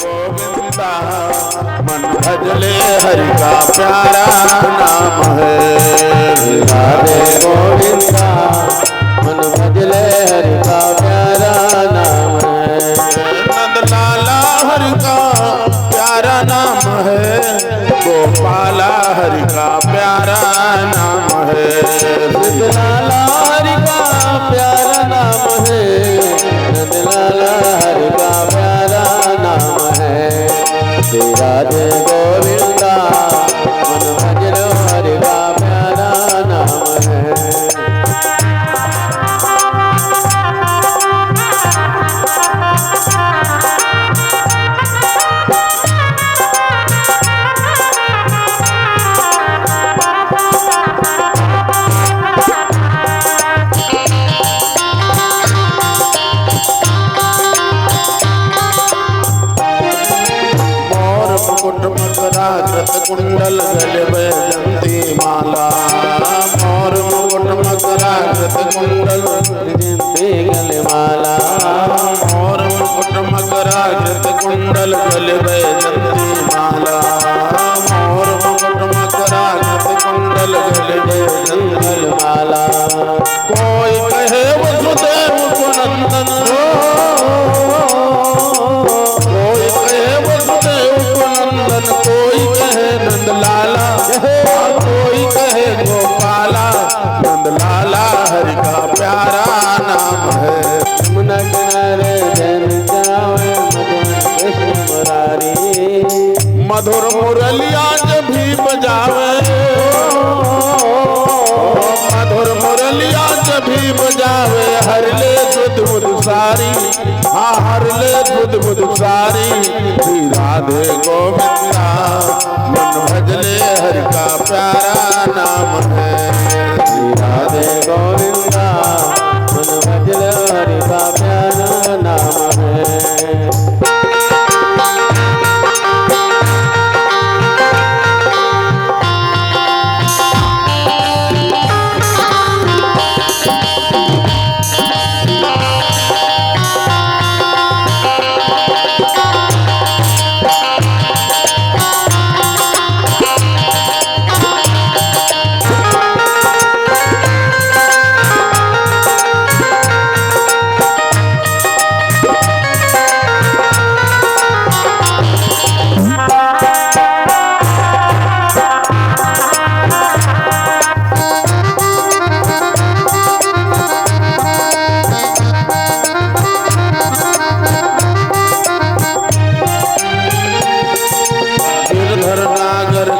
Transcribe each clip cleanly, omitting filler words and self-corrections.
गोविंदा मन भजले हरि का प्यारा नाम है। राधे गोविंदा मन भजले हरि का प्यारा नाम है। नंद लाला हरि का प्यारा नाम है। गोपाला हरि का प्यारा नाम है। लाला हरि का प्यारा नाम है। नंद लाला हरि का प्यारा नाम है। राधे गोविंदा मन भजलो हरि का प्यारा नाम है। कुंडल गले वैजंती माला मोर मुकुट मकरा कृत कुंडल वैजंती गले माला मोर मुकुट मकरा कृत कुंडल गले वैजंती माला मोर मुकुट मकरा कृत कुंडल गले वैजंती माला। कोई कहे वसुदेव को नंदन कोई कहे वसुदेव को नंदन कोई कहे नंद लाला कोई कहे गोपाला। नंद लाला हरि का प्यारा नाम है। यमुना किनारे जल जावे मधुर मुरारी मधुर मुरलिया जब भी बजावे मधुर मुरलिया जब भी बजावे हर ले सुध बुध सारी हाँ हर ले सुध बुध सारी। श्री राधे गोविंदा मन भजले हरि का प्यारा नाम है। श्री राधे गोविंदा मन भजले हरि का प्यारा नाम है।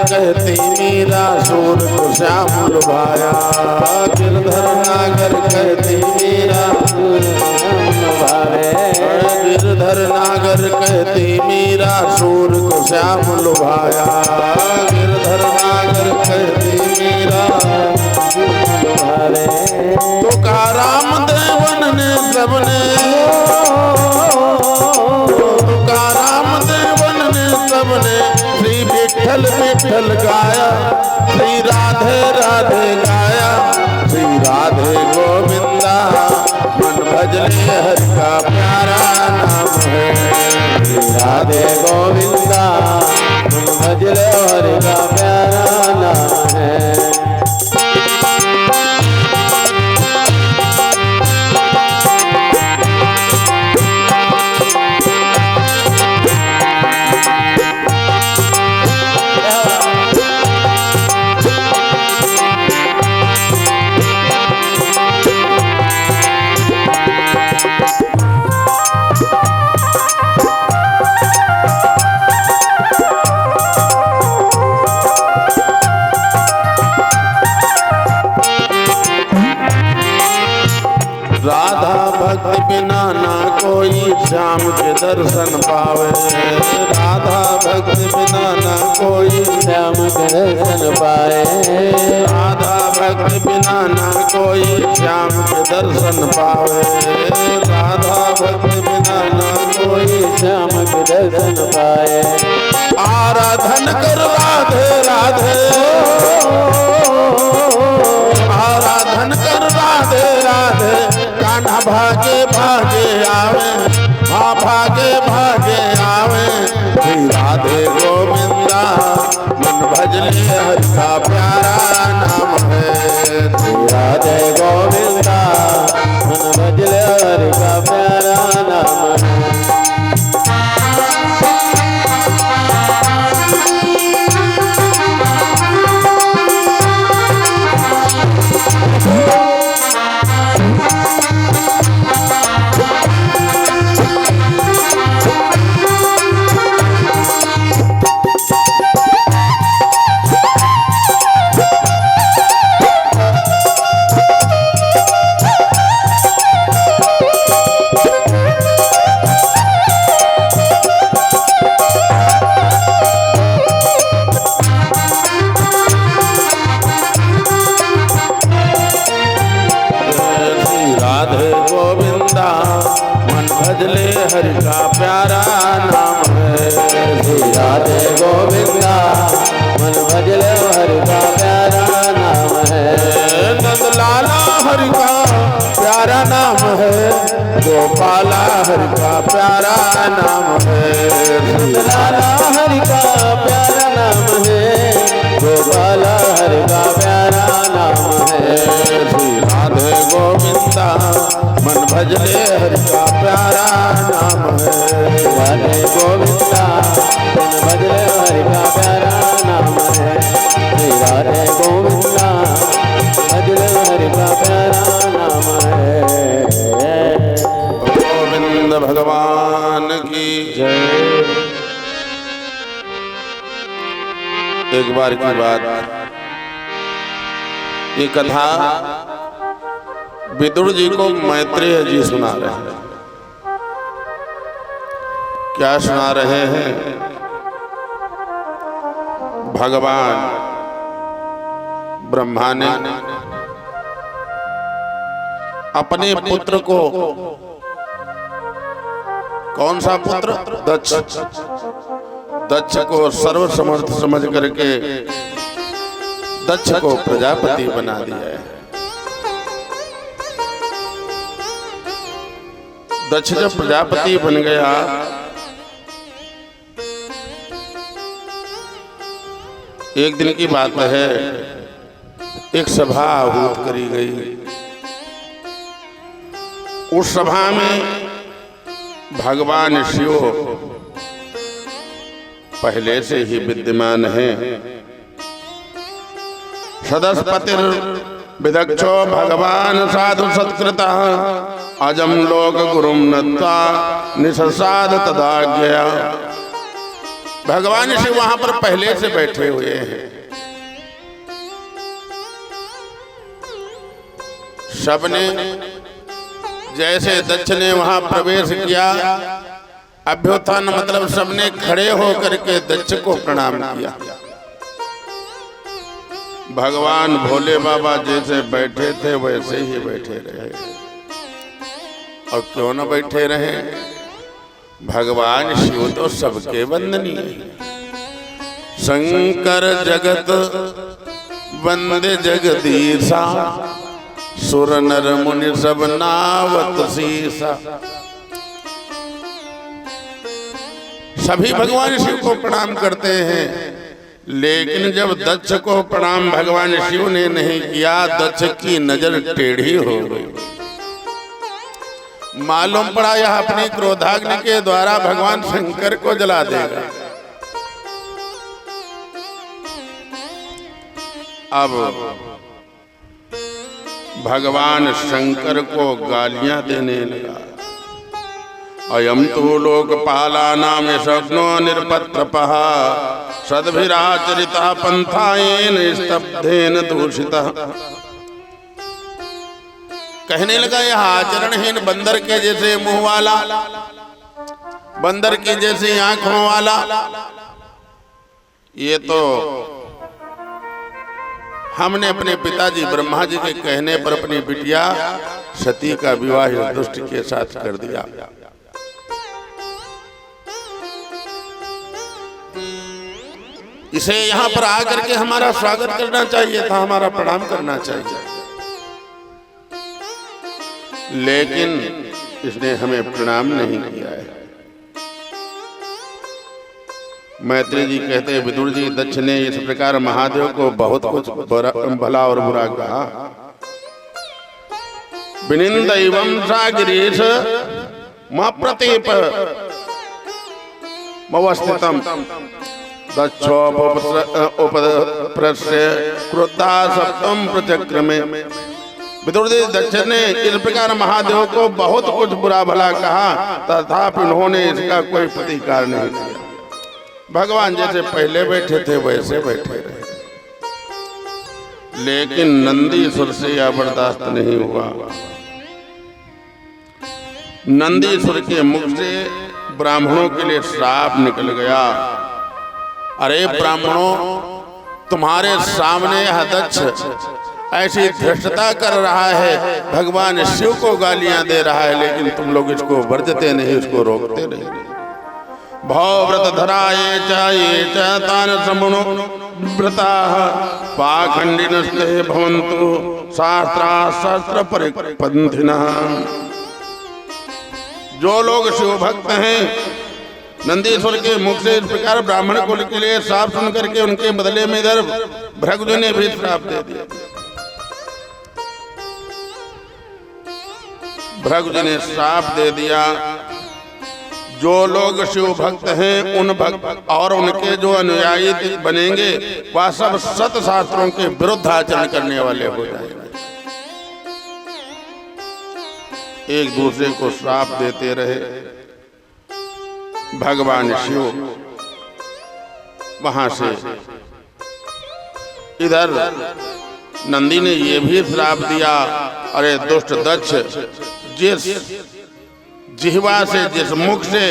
कहती मीरा सूर को श्याम लुभाया। गिरधर नागर कहती मीरा गिरधर नागर कहती मीरा सूर को श्याम लुभाया। गिरधर नागर कहती मीरा तुकाराम देवन ने सबने तुकाराम देवन ने सबने श्री विठल विठल गाया। श्री राधे राधे गाया। श्री राधे गोविंदा मन भजले हरि का प्यारा नाम है। श्री राधे गोविंदा मन भजले हरि का प्यारा नाम है। राधा भक्ति बिना ना कोई श्याम के दर्शन पावे। राधा भक्ति बिना ना कोई श्याम के दर्शन पाए। राधा भक्ति बिना ना कोई श्याम के दर्शन पावे। राधा भक्ति बिना ना कोई श्याम के दर्शन पाए। आराधन कर राधे राधे आराधन कर राधे राधे। कान्हा भागे भागे आवे हाँ भागे भागे आवे। हरि का प्यारा नाम है। श्री राधे गोविंदा मन भज ले हरि का प्यारा नाम है। नंद लाला हरि का प्यारा नाम है, गोपाला हरि का प्यारा नाम है। नंद लाला हरि का प्यारा नाम है, गोपाला हरि का प्यारा नाम है। श्री राधे गोविंदा मन भजले हरि का प्यारा नाम है। राधे गोविंदा मन भजले हरि का प्यारा नाम है। श्री राधे गोविंदा भजले हरि का प्यारा नाम है। गोविंद भगवान की जय। एक बार की बात, ये कथा विदुर जी को मैत्रेय जी सुना रहे हैं। क्या सुना रहे हैं? भगवान ब्रह्मा ने अपने पुत्र को, कौन सा पुत्र? दक्ष। दक्ष को सर्वसमर्थ समझ करके दक्ष को प्रजापति बना दिया है। दक्ष जब प्रजापति बन गया, एक दिन की बात है, एक सभा आहूत करी गई। उस सभा में भगवान शिव पहले से ही विद्यमान है। सदस्पतिर विदक्षो भगवान साधु सत्कृता अजम लोक गुरुम नत्वा निससाद तदाज्ञया। भगवान शिव वहां पर पहले से बैठे हुए हैं। सबने जैसे दक्ष ने वहां प्रवेश किया, अभ्युत्थान मतलब सबने खड़े होकर के दक्ष को प्रणाम किया। भगवान भोले बाबा जैसे बैठे थे वैसे ही बैठे रहे। और क्यों न बैठे रहे? भगवान शिव तो सबके वंदनीय है। शंकर जगत वंदे जगदीशा, सुर नर मुनि सब नावत सीसा। सभी भगवान शिव को प्रणाम करते हैं, लेकिन जब दक्ष को प्रणाम भगवान शिव ने नहीं किया, दक्ष की नजर टेढ़ी हो गई। मालूम पड़ा यह अपनी क्रोधाग्नि के द्वारा भगवान शंकर को जला देगा। अब भगवान शंकर को गालियां देने लगा। अयम तो लोकपालानां शक्नो निरपत्रपः सद्भिराचरिता पंथाएन स्तब्धेन दूषितः। कहने लगा यह आचरणहीन बंदर के जैसे मुंह वाला, बंदर की जैसी आंखों वाला, ये तो हमने अपने पिताजी ब्रह्मा जी के कहने पर अपनी बिटिया सती का विवाह दुष्ट के साथ कर दिया। इसे यहाँ पर आकर के हमारा स्वागत करना चाहिए था, हमारा प्रणाम करना चाहिए, लेकिन इसने हमें प्रणाम नहीं किया है। मैत्री जी कहते हैं, विदुर जी, दक्ष ने इस प्रकार महादेव को बहुत कुछ भला और बुरा कहा। विनिंदैवं सा गिरीश मप्रतीप मवस्थितम दक्षोपप्रस्य क्रुद्धा सप्तम प्रचक्रमे। विदुर जी, दक्ष ने इस प्रकार महादेव को बहुत कुछ बुरा भला कहा, तथापि उन्होंने इसका कोई प्रतिकार नहीं किया। भगवान जैसे पहले बैठे थे वैसे बैठे रहे, लेकिन नंदीश्वर से यह बर्दाश्त नहीं हुआ। नंदीश्वर के मुख से ब्राह्मणों के लिए श्राप निकल गया। अरे ब्राह्मणों, तुम्हारे सामने यह दक्ष ऐसी धृष्टता कर रहा है, भगवान शिव को गालियां दे रहा है, लेकिन तुम लोग इसको वर्जते नहीं, इसको रोकते नहीं। भवव्रत धराये च तान समनो व्रताः पाखंडिनस्ते भवन्तु शास्त्र परिपंथिनः। जो लोग शिव भक्त हैं, नंदीश्वर के मुख से इस प्रकार ब्राह्मण कुल के लिए श्राप सुन करके उनके बदले में इधर भृगु ने भी श्राप दे दिया। भृगु ने श्राप दे दिया। जो लोग शिव भक्त हैं, उन भक्त और उनके जो अनुयायी बनेंगे, वह सब सत शास्त्रों के विरुद्ध आचरण करने वाले हो जाएंगे। एक दूसरे को श्राप देते रहे। भगवान शिव वहां से इधर नंदी ने ये भी श्राप दिया, अरे दुष्ट दक्ष, जिस जिह्वा से, जिस मुख से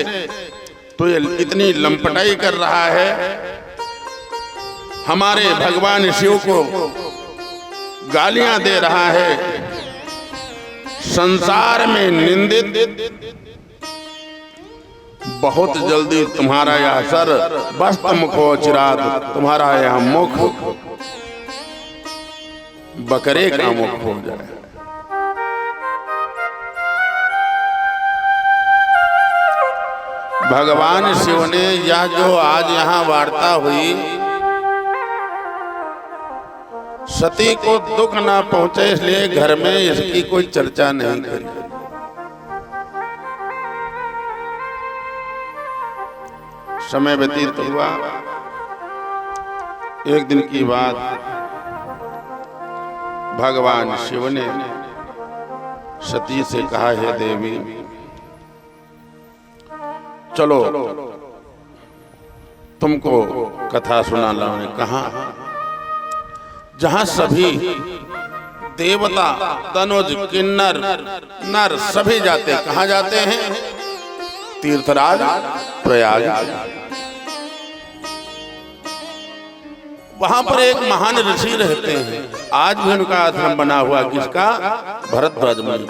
तो ये इतनी लंपटाई कर रहा है, हमारे भगवान शिव को गालियां दे रहा है, संसार में निंदित, बहुत जल्दी तुम्हारा यह सर बस्त मुखो चिरात, तुम्हारा यह मुख बकरे का मुख हो जाए। भगवान शिव ने यह जो आज यहाँ वार्ता हुई, सती को दुख ना पहुंचे इसलिए घर में इसकी कोई चर्चा नहीं करी। समय व्यतीत हुआ। एक दिन की बात, भगवान शिव ने सती से कहा, हे देवी चलो तुमको कथा सुना लाऊं। कहाँ? जहां सभी देवता, तनुज, किन्नर, नर सभी जाते। कहाँ जाते हैं? तीर्थराज प्रयाग। वहां पर एक महान ऋषि रहते हैं। आज भी उनका आश्रम बना हुआ, किसका? भरद्वाज मुनि।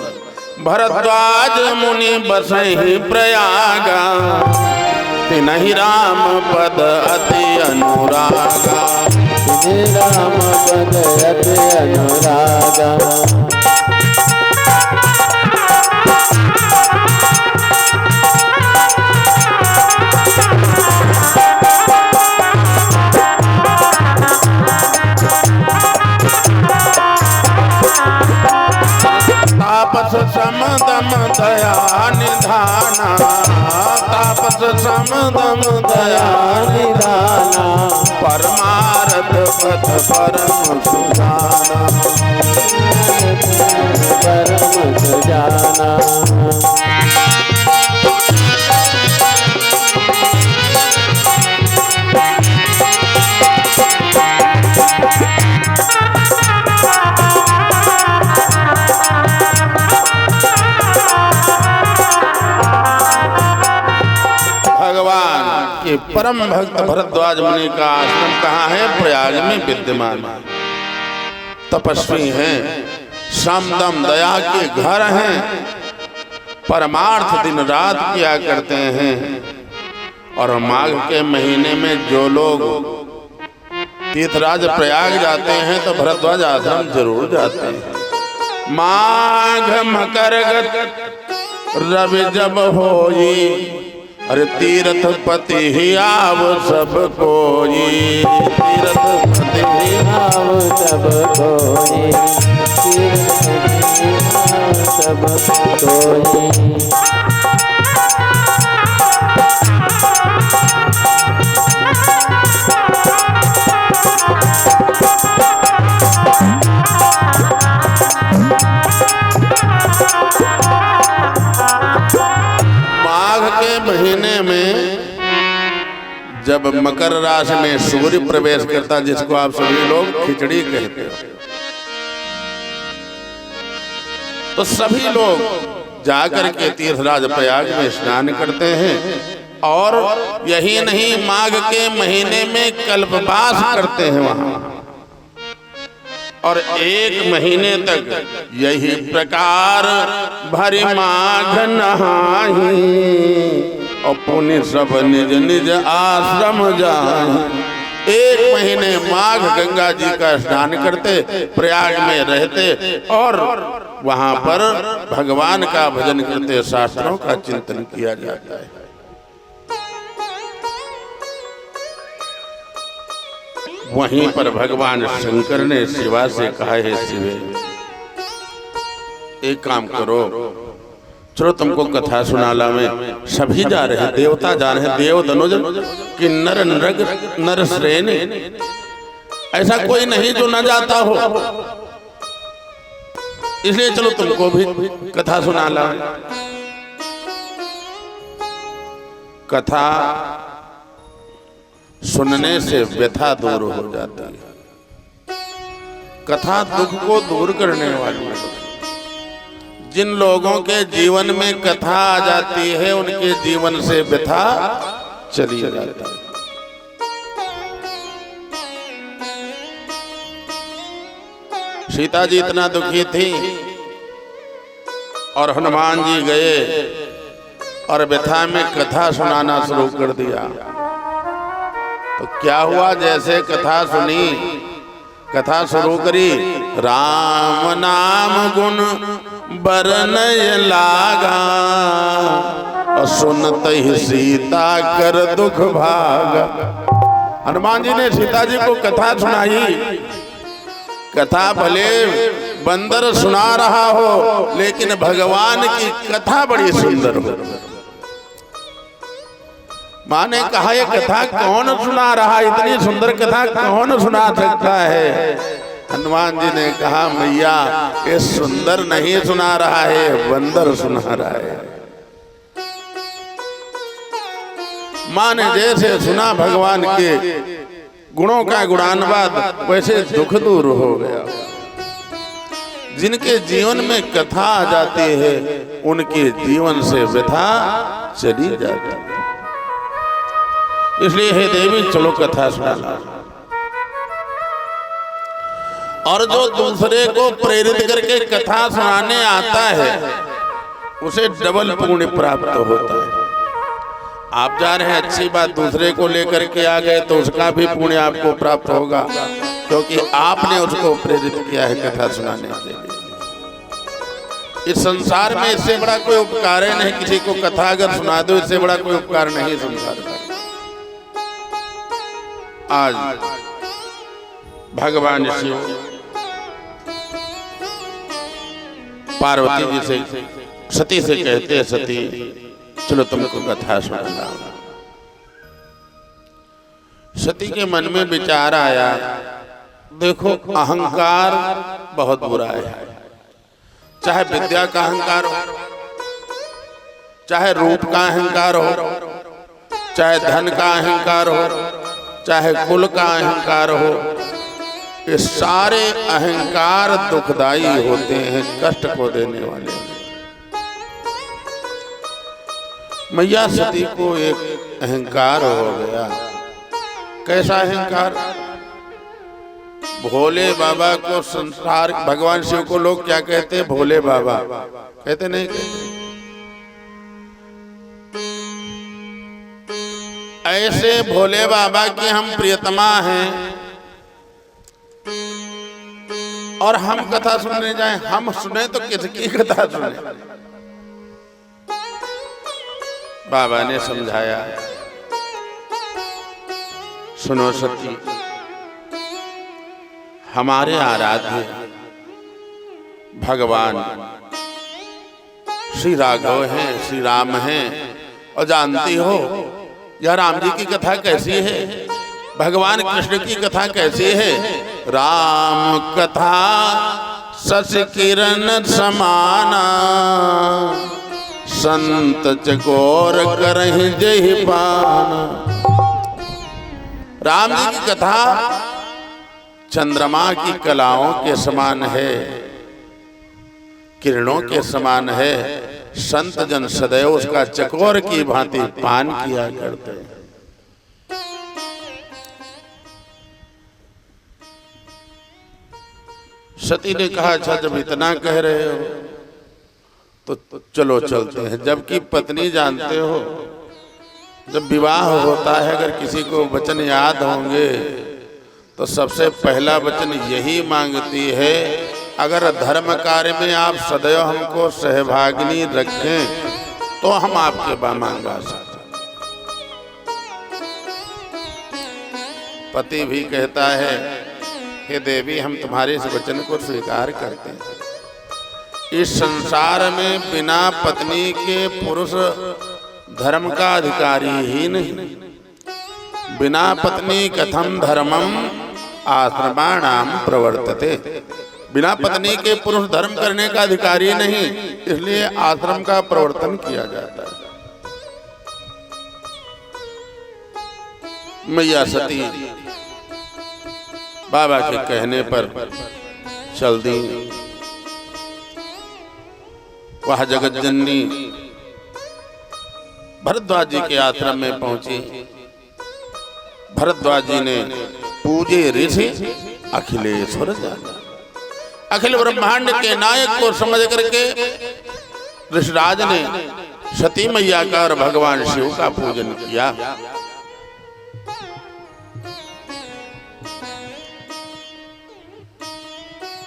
भरद्वाज मुनि बसहि प्रयागा, तिन्हि राम पद अति अनुरागा। तिन्हि राम पद अति अनुरागा। तापस समदम दया निधाना, तापस समदम दया निधाना, परमार्थ पथ परम सुजाना, परम सुजाना। परम भक्त भरद्वाज मुनि का आश्रम कहाँ है? प्रयाग में विद्यमान है। तपस्वी हैं, समदम दया के घर हैं, परमार्थ दिन रात किया करते हैं। और माघ के महीने में जो लोग तीर्थराज प्रयाग जाते हैं तो भरद्वाज आश्रम जरूर जाते हैं। माघ मकर रवि जब होई, अरे तीर्थ पति ही आव सब कोई, तीर्थ पति ही आव सब कोई, तीर्थ पति आव सब कोई। महीने में जब मकर राशि में सूर्य प्रवेश करता, जिसको आप सभी लोग खिचड़ी कहते हो, तो सभी लोग जाकर के तीर्थराज प्रयाग में स्नान करते हैं। और यही नहीं, माघ के महीने में कल्पवास करते हैं। वहां और 1 महीने तक यही प्रकार भरी माघ नहाही और पुण्य सब निज निज आश्रम जाहि। 1 महीने माघ गंगा जी का स्नान करते, प्रयाग में रहते और वहां पर भगवान का भजन करते, शास्त्रों का चिंतन किया जाता है। वहीं पर भगवान शंकर ने शिवा से कहा है, शिवे एक काम करो, चलो तुमको कथा सुनाला में। सभी जा रहे हैं, देवता जा रहे हैं, देव धनुज किन्नर नृग नर श्रेण, ऐसा कोई नहीं जो न जाता हो, इसलिए चलो तुमको भी कथा सुनाला। कथा सुनने से व्यथा दूर हो जाती है। कथा दुख को दूर करने वाली है। जिन लोगों के जीवन में कथा आ जाती है, उनके जीवन से व्यथा चली जाती है। सीता जी इतना दुखी थी और हनुमान जी गए और व्यथा में कथा सुनाना शुरू कर दिया। तो क्या हुआ, जैसे कथा सुनी, कथा शुरू करी, राम नाम गुण बरनय लागा और सुनते ही सीता कर दुख भागा। हनुमान जी ने सीता जी को कथा सुनाई। कथा भले बंदर सुना रहा हो, लेकिन भगवान की कथा बड़ी सुंदर हो। माँ ने कहा, ये कथा कौन सुना रहा, इतनी सुंदर कथा कौन सुना सकता है? हनुमान जी ने कहा, मैया ये सुंदर नहीं सुना रहा है, बंदर सुना रहा है। माँ ने जैसे सुना भगवान के गुणों का गुणानुवाद, वैसे दुख दूर हो गया। जिनके जीवन में कथा आ जाती है, उनके जीवन से व्यथा चली जाती है। इसलिए हे देवी, चलो कथा सुनाना। और जो दूसरे को प्रेरित करके कथा सुनाने आता है, उसे डबल पुण्य प्राप्त होता है। आप जा रहे हैं, अच्छी बात, दूसरे को लेकर के आ गए तो उसका भी पुण्य आपको प्राप्त होगा, क्योंकि आपने उसको प्रेरित किया है कथा सुनाने के लिए। इस संसार में इससे बड़ा कोई उपकार है नहीं। किसी को कथा अगर सुना दो, इससे बड़ा कोई उपकार नहीं संसार में। आज भगवान शिव पार्वती जी से, सती से कहते हैं, सती चलो तुमको कथा सुनाना। सती के मन में विचार आया, देखो अहंकार बहुत बुरा है। चाहे विद्या का अहंकार हो, चाहे रूप का अहंकार हो, चाहे धन का अहंकार हो, चाहे कुल का अहंकार हो, ये सारे अहंकार दुखदाई होते हैं, कष्ट को देने वाले। मैया सती को एक अहंकार हो गया। कैसा अहंकार? भोले बाबा को संसार, भगवान शिव को लोग क्या कहते हैं? भोले बाबा कहते नहीं? कहते ऐसे भोले बाबा की हम प्रियतमा हैं और हम कथा सुनने जाएं, हम सुने तो किसकी कथा सुने? बाबा ने समझाया, सुनो सती, हमारे आराध्य भगवान श्री राघव हैं, श्री राम हैं, और जानती हो यह राम जी की कथा कैसी है, भगवान कृष्ण की कथा कैसी है? राम कथा शश किरण समाना, संत चकोर करहि जहि पाना। राम जी की कथा चंद्रमा की कलाओं के समान है, किरणों के समान है। संत जन सदैव उसका चकोर की भांति पान किया करते हैं। सती ने कहा अच्छा जब इतना कह रहे हो तो चलो चलते हैं। जबकि पत्नी जानते हो जब विवाह होता है अगर किसी को वचन याद होंगे तो सबसे पहला वचन यही मांगती है, अगर धर्म कार्य में आप सदैव हमको सहभागिनी रखें तो हम आपके मांगा सकते। पति भी कहता है हे देवी हम तुम्हारे इस वचन को स्वीकार करते हैं। इस संसार में बिना पत्नी के पुरुष धर्म का अधिकारी ही नहीं। बिना पत्नी कथम धर्मम आश्रमाणाम प्रवर्तते। बिना पत्नी के पुरुष धर्म करने का अधिकारी नहीं, इसलिए आश्रम का प्रवर्तन किया जाता है। मैया सती बाबा के कहने पर चल दी। वह जगत जननी भरद्वाज जी के आश्रम में पहुंची। भरद्वाज जी ने पूजे ऋषि अखिलेश्वर जाना। अखिल ब्रह्मांड के नायक को समझ करके ऋषिराज ने सती मैया का और भगवान शिव का पूजन किया।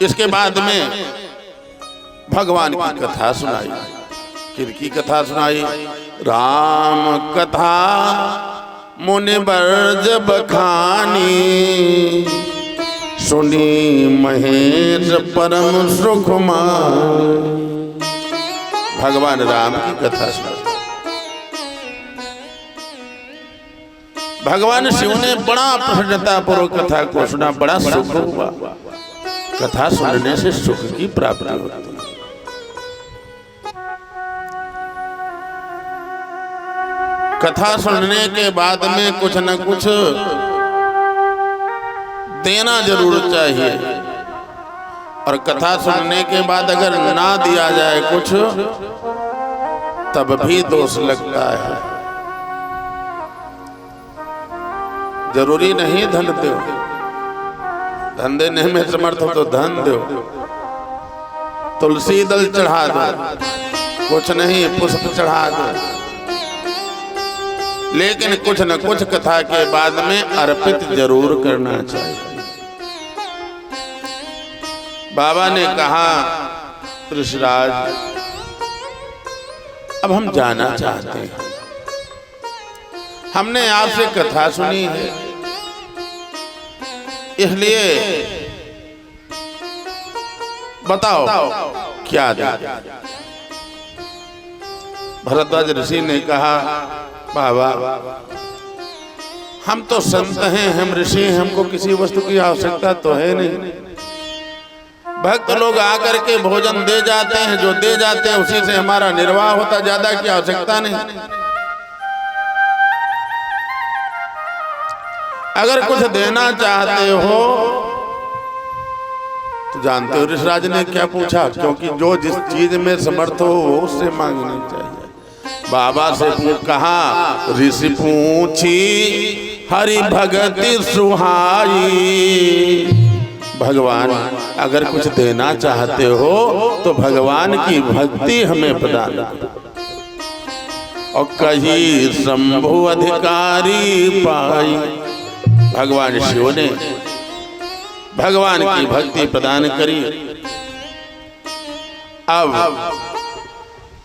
इसके बाद में भगवान की कथा सुनाई। किरकी कथा सुनाई? राम कथा मुनिवर जब खानी, सुनी महेश परम सुख मानी। भगवान राम की कथा सुनाई। भगवान शिव ने बड़ा प्रसन्नता पूर्वक कथा को सुना। बड़ा सुख हुआ। कथा सुनने से सुख की प्राप्ति होती है। कथा सुनने के बाद में कुछ न कुछ देना जरूर चाहिए, और कथा सुनने के बाद अगर ना दिया जाए कुछ तब भी दोष लगता है। जरूरी नहीं धन दो, धन देने में समर्थ हो तो धन दो, तुलसी दल चढ़ा दो, कुछ नहीं पुष्प चढ़ा दो, लेकिन कुछ न कुछ कथा के बाद में अर्पित जरूर करना चाहिए। बाबा ने कहा ऋषिराज अब हम जाना चाहते हैं। हमने आपसे कथा सुनी है, इसलिए बताओ क्या दे। भरद्वाज ऋषि ने कहा बाबा हम तो संत हैं, हम ऋषि हैं, हमको किसी वस्तु की आवश्यकता तो है नहीं। भक्त लोग आकर के भोजन दे जाते हैं, जो दे जाते हैं उसी से हमारा निर्वाह होता, ज्यादा की आवश्यकता नहीं। अगर कुछ देना चाहते हो तो जानते हो ऋषिराज ने क्या पूछा, क्योंकि जो जिस चीज में समर्थ हो उससे मांगनी चाहिए। बाबा से कहा ऋषि पूछी हरि भगति सुहाई। भगवान अगर कुछ देना चाहते हो तो भगवान की भक्ति हमें प्रदान करो। और कही शंभु अधिकारी पाई। भगवान शिव ने भगवान की भक्ति प्रदान करी। अब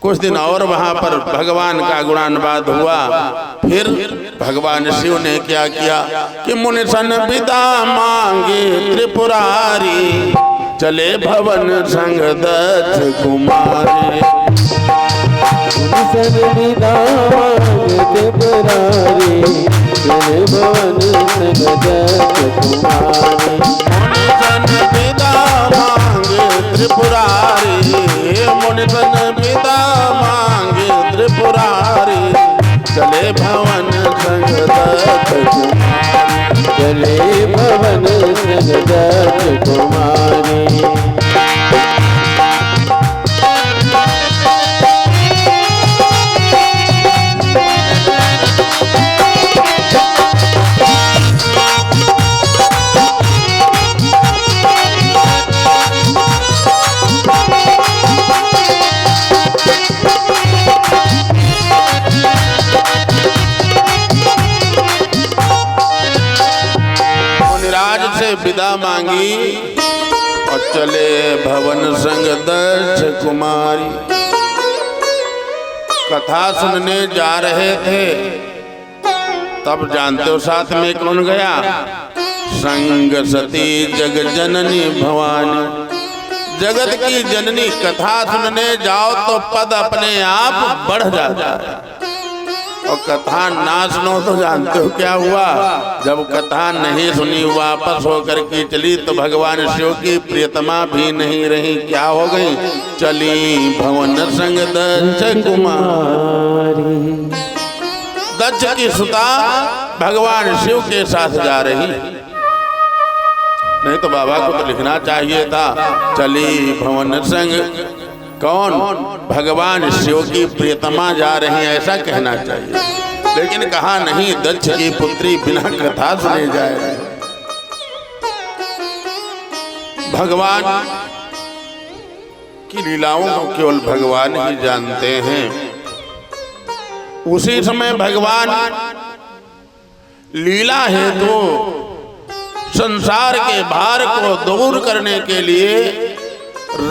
कुछ दिन और वहां पर भगवान का गुणानुवाद हुआ। फिर भगवान शिव ने क्या किया कि मुनि सन विदा मांगे त्रिपुरारी, चले भवन संग दक्ष कुमारी। सन विदा मांगे त्रिपुरारी, चले भवन संग दक्ष कुमारी। मुनि सन विदा मांगे त्रिपुरारी, मुनि सन विदा मांगे त्रिपुरारी, चले भवन संग दक्ष कुमारी। चले भवन संग दक्ष कुमारी। विदा मांगी और चले भवन संग दक्ष कुमारी। कथा सुनने जा रहे थे, तब जानते हो साथ में कौन गया? संग सती जग जननी भवानी। जगत की जननी कथा सुनने जाओ तो पद अपने आप बढ़ जाता है, और कथा ना सुनो तो जानते हो क्या हुआ? जब कथा नहीं सुनी, वापस होकर के चली तो भगवान शिव की प्रियतमा भी नहीं रही। क्या हो गई? चली भवन संग दक्ष कुमारी। दक्ष की सुता भगवान शिव के साथ जा रही। नहीं तो बाबा को तो लिखना चाहिए था चली भवन संग। कौन? भगवान शिव की प्रियतमा जा रही है, ऐसा कहना चाहिए। लेकिन कहा नहीं, दक्ष की पुत्री बिना कथा सुने जाए। भगवान की लीलाओं को केवल भगवान ही जानते हैं। उसी समय भगवान लीला हेतु संसार के भार को दूर करने के लिए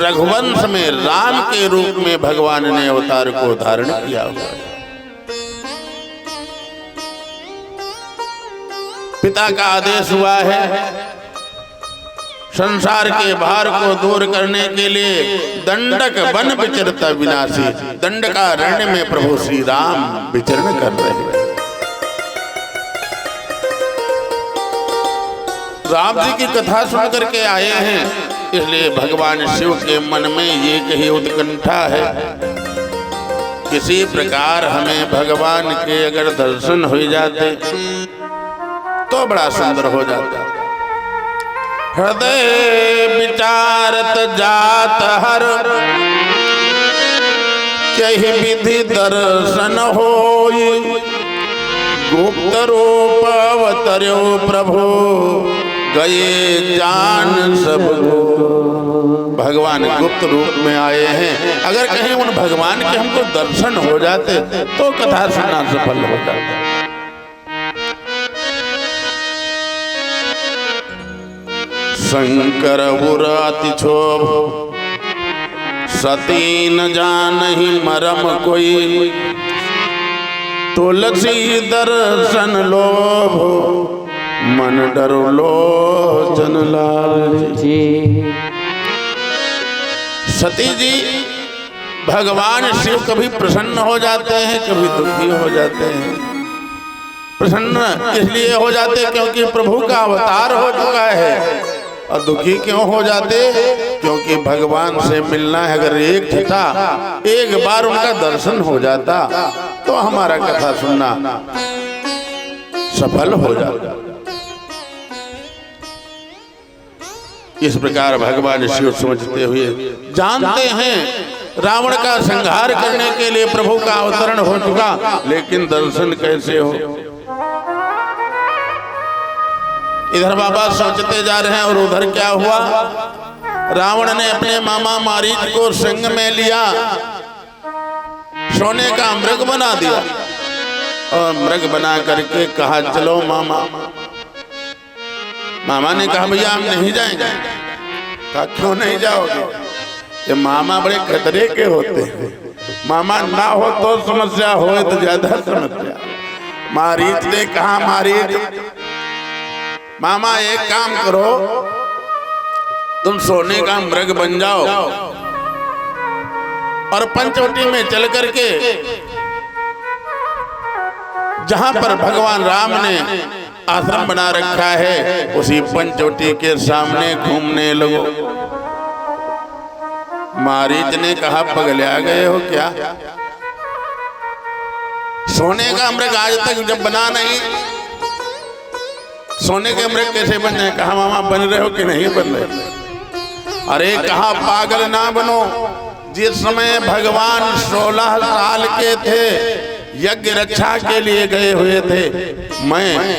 रघुवंश में राम के रूप में भगवान ने अवतार को धारण किया हुआ। पिता का आदेश हुआ है संसार के भार को दूर करने के लिए दंडक वन विचरता विनाशी। दंडकारण्य में प्रभु श्री राम विचरण कर रहे हैं। राम जी की कथा सुन करके आए हैं, इसलिए भगवान शिव के मन में ये कही उत्कंठा है, किसी प्रकार हमें भगवान के अगर दर्शन हो जाते तो बड़ा सुंदर हो जाता। हृदय विचारत जात हर, कही विधि दर्शन होई। गुप्त रूप अवतर्यो प्रभु, गए जान सब। भगवान गुप्त रूप में आए हैं। अगर कहीं उन भगवान के हमको दर्शन हो जाते तो कथा सुनना सफल हो जाता। शंकर उराति क्षोभ, सती न जानहि मरम कोई। तुलसी दर्शन लोभ, मन डरो लोचन लालची। सती जी भगवान शिव कभी प्रसन्न हो जाते हैं, कभी दुखी हो जाते हैं। प्रसन्न इसलिए हो जाते क्योंकि प्रभु का अवतार हो चुका है, और दुखी क्यों हो जाते? क्योंकि भगवान से मिलना है। अगर एक छठा एक बार उनका दर्शन हो जाता तो हमारा कथा सुनना सफल हो जाता। इस प्रकार भगवान शिव समझते हुए जानते हैं रावण का संहार करने के लिए प्रभु का अवतरण हो चुका, लेकिन दर्शन कैसे हो? इधर बाबा सोचते जा रहे हैं और उधर क्या हुआ? रावण ने अपने मामा मारीच को संग में लिया, सोने का मृग बना दिया, और मृग बना करके कहा चलो मामा। मामा ने कहा भैया हम नहीं जाएंगे। कहा क्यों नहीं जाओगे? ये मामा बड़े खतरे के होते हैं, मामा ना हो तो समस्या, हो तो ज्यादा समस्या। मारीच ने कहा मारीच मामा एक काम करो, तुम सोने का मृग बन जाओ और पंचवटी में चल करके जहां पर भगवान राम ने आश्रम बना रखा है उसी पंचवटी के सामने घूमने लगो। मारीच ने कहा पगले आ गए हो क्या? सोने का मृग आज तक जब बना नहीं, सोने के मृग कैसे बन जाए? कहा मामा बन रहे हो कि नहीं बन रहे? अरे कहा पागल ना बनो। जिस समय भगवान 16 साल के थे, यज्ञ रक्षा के लिए गए हुए थे, मैं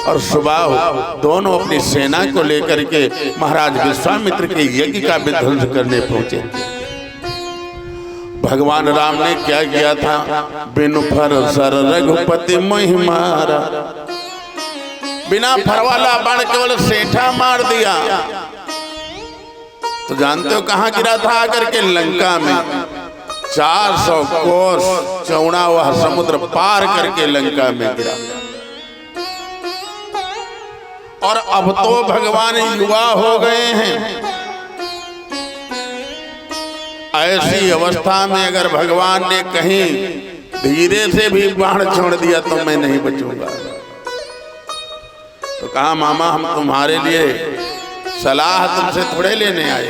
और सुबाहु दोनों अपनी सेना को लेकर के महाराज विश्वामित्र के यज्ञ का विध्वंस करने पहुंचे। भगवान राम ने क्या किया था? बिनु फर सर रघुपति मोहि मारा। बिना फर वाला बाण केवल सेठा मार दिया। तो जानते हो कहां गिरा था? आकर के लंका में 400 कोस चौड़ा हुआ समुद्र पार करके लंका में गिरा। और अब तो भगवान युवा हो गए हैं। ऐसी अवस्था में अगर भगवान ने कहीं धीरे से भी बाण छोड़ दिया तो मैं नहीं बचूंगा। तो कहा मामा हम तुम्हारे लिए सलाह तुमसे थोड़े लेने आए,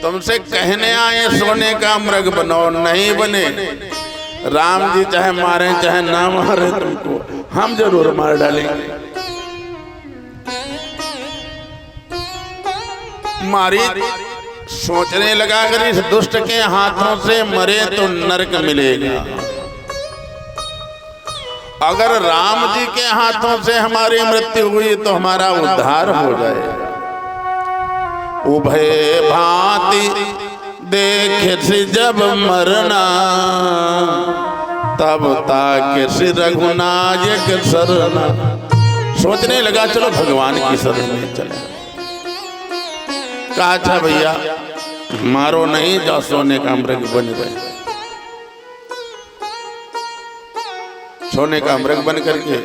तुमसे कहने आए सोने का मृग बनो। नहीं बने, राम जी चाहे मारे चाहे ना मारे तुमको हम जरूर मार डालेंगे। मारी सोचने लगा अगर इस दुष्ट के हाथों से मरे तो नरक मिलेगा, अगर राम जी के हाथों से हमारी मृत्यु हुई तो हमारा उद्धार हो जाएगा। उभय भांति देखे से जब मरना, तब ताके से रघुनायक शरणा। सोचने लगा चलो भगवान की शरण में चले। कहा अच्छा भैया मारो नहीं, जाओ सोने का मृग बन गए। सोने का मृग बन करके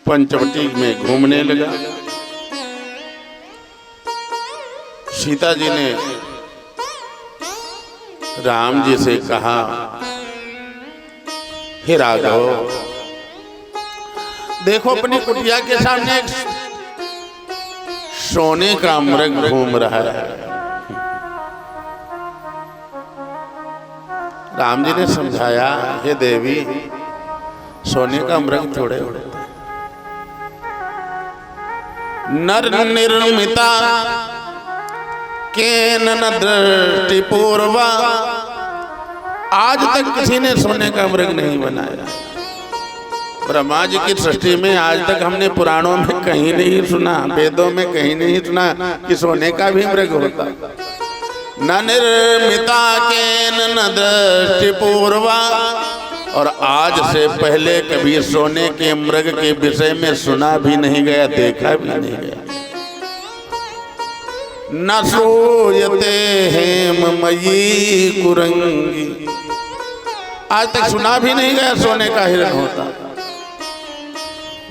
पंचवटी में घूमने लगा। सीता जी ने राम जी से कहा हे राघव, देखो अपनी कुटिया के सामने एक सोने का मृग घूम रहा है। राम जी ने समझाया हे देवी, सोने का मृग थोड़े उड़ता है, नर निर्मिता केन न दृष्टि पूर्वा। आज तक किसी ने सोने का मृग नहीं बनाया। ब्रह्मा जी की सृष्टि में आज तक हमने पुराणों में कहीं नहीं सुना, वेदों में कहीं नहीं सुना कि सोने का भी मृग होता। न निर्मिता केन न दृष्टि पूर्वा। और आज से पहले कभी सोने के मृग के विषय में सुना भी नहीं गया, देखा भी नहीं गया। न श्रूयते हेममयी कुरंगी, आज तक सुना भी नहीं गया सोने का हिरण होता।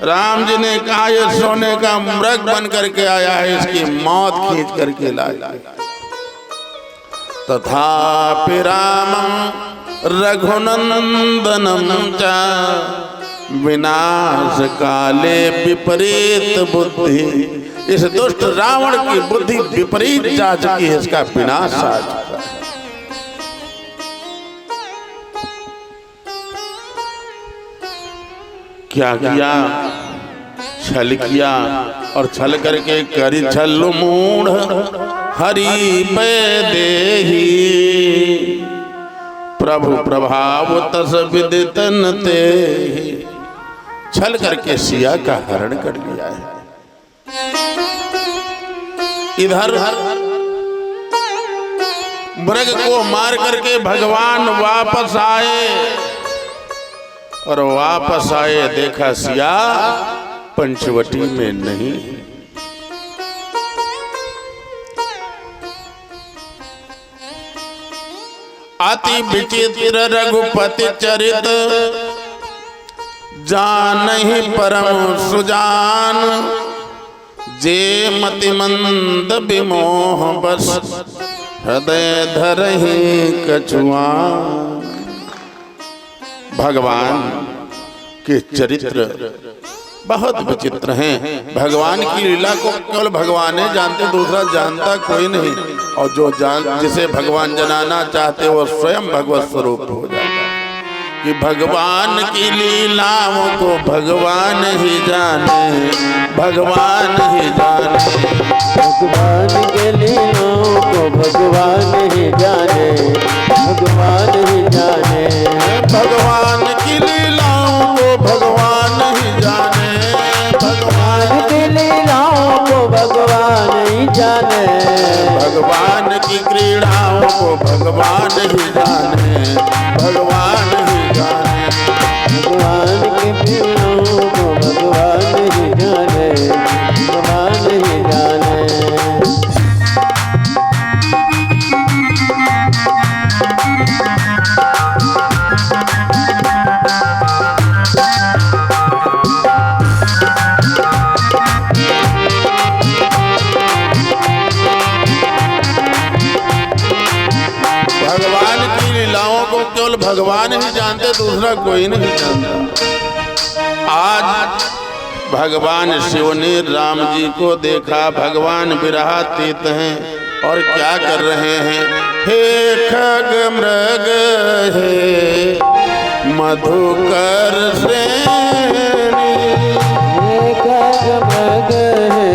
राम जी ने कहा ये सोने का मृग बन करके आया है, इसकी मौत खींच करके लाया। तथापि रामं रघुनंदनम च विनाश काले विपरीत बुद्धि। इस दुष्ट रावण की बुद्धि विपरीत जा चुकी है, इसका विनाश आ चुका है। क्या किया? छल किया, और छल करके करी छल मूढ़ हरि पे देही। प्रभु प्रभाव तस विदितन ते। छल करके सिया का हरण कर लिया है। इधर मृग को मार करके भगवान वापस आए, और वापस आए देखा सिया पंचवटी में नहीं। अति विचित्र रघुपति चरित, जानहि परम सुजान। जे मति मंद विमोह बस, हृदय धरहि कछुआन। भगवान के चरित्र बहुत विचित्र हैं। भगवान की लीला को केवल भगवान ही जानते, दूसरा जानता कोई नहीं। और जो जिसे भगवान जनाना चाहते वो स्वयं भगवत स्वरूप हो जाता है। कि भगवान की लीलाओं को भगवान ही जाने, भगवान ही जाने। भगवान के लीलाओं को भगवान ही जाने, भगवान ही जाने। भगवान की लीलाओं को भगवान ही जाने, भगवान की लीलाओं को भगवान ही जाने। भगवान की क्रीड़ाओं को भगवान ही जाने, भगवान ही जाने। भगवान की क्रीड़ाओं को भगवान ही जाने। भगवान ही जानते, दूसरा कोई नहीं जानता। आज भगवान शिव ने राम जी को देखा, भगवान विरहातीत हैं और क्या कर रहे हैं? हे खग मृग हे मधुकर श्रेणी, हे खग मृग हे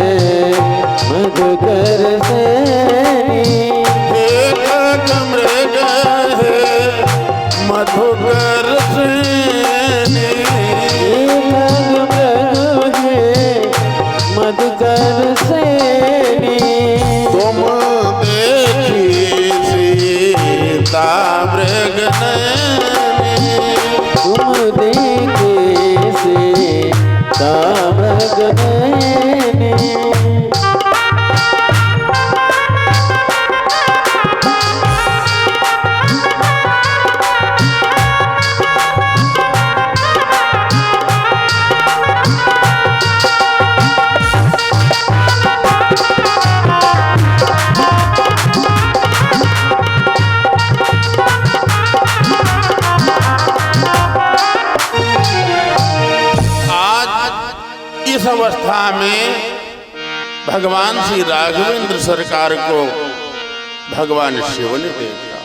मधुकर श्रेणी, हे खग मृग हे मधुकर श्रेणी, मधुकर श्रेणी। तुम देखी सीता मृग नयनी, तुम देखे सीता मृग नयनी। इस अवस्था में भगवान श्री राघवेंद्र सरकार को भगवान शिव ने देखा,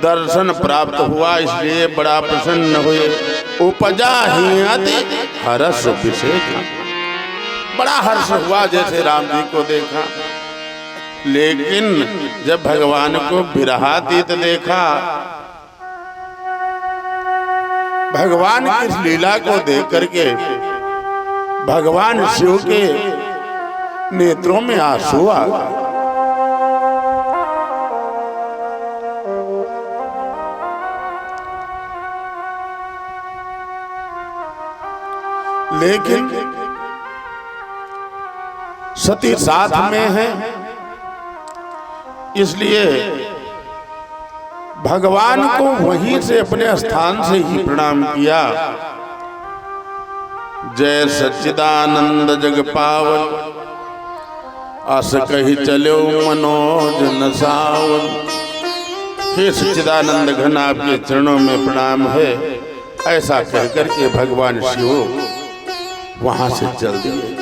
दर्शन प्राप्त हुआ, इसलिए बड़ा प्रसन्न हुए। उपजा ही अति हर्ष विशेष, बड़ा हर्ष हुआ जैसे राम जी को देखा। लेकिन जब भगवान को विरहातीत देखा, भगवान की इस लीला को देख करके भगवान शिव के नेत्रों में आंसू आ गए। लेकिन सती साथ में है, इसलिए भगवान को वहीं से अपने स्थान से ही प्रणाम किया। जय सच्चिदानंद जग पावन, अस कही चलो मनोज न सावन। हे सच्चिदानंद घन, आपके चरणों में प्रणाम है। ऐसा कहकर के भगवान शिव वहां से चल दिए।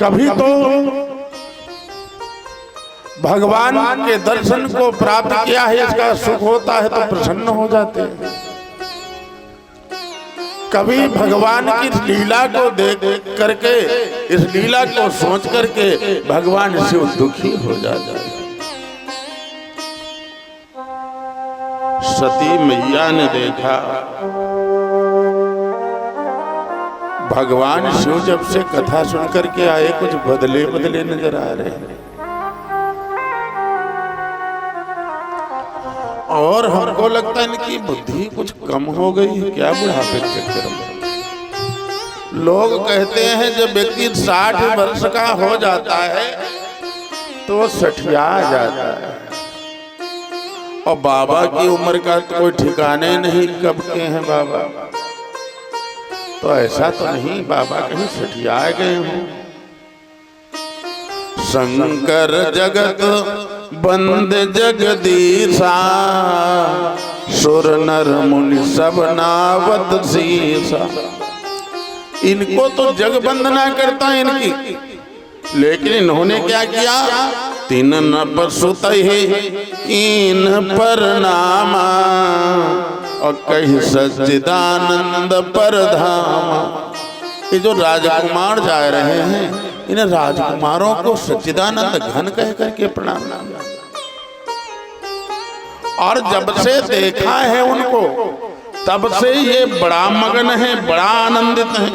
कभी तो भगवान के दर्शन को प्राप्त किया है, इसका सुख होता है तो प्रसन्न हो जाते हैं। कभी भगवान की लीला को देख करके, इस लीला को सोच करके भगवान शिव दुखी हो जाता है। सती मैया ने देखा भगवान शिव जब से कथा सुन करके आए, कुछ बदले बदले नजर आ रहे हैं और हमको लगता है इनकी बुद्धि कुछ कम हो गई है क्या बुढ़ापे के चक्कर में। लोग कहते हैं जब व्यक्ति 60 वर्ष का हो जाता है तो सठिया जाता है, और बाबा की उम्र का तो कोई ठिकाने नहीं, कब के हैं बाबा। तो ऐसा तो नहीं बाबा कहीं सठिया गए हों। शंकर जगत बंद जगदीशा, सुर नर मुनि सब नावत शीशा। इनको तो जग वंदना करता है इनकी, लेकिन इन्होंने क्या किया? तीन न सुत कीन परनामा, और कही सच्चिदानंद परधामा। ये जो राजकुमार जा रहे हैं, इन राजकुमारों को सच्चिदानंद घन कह करके प्रणाम। और जब से देखा है उनको, तब से ये बड़ा मगन है, बड़ा आनंदित है।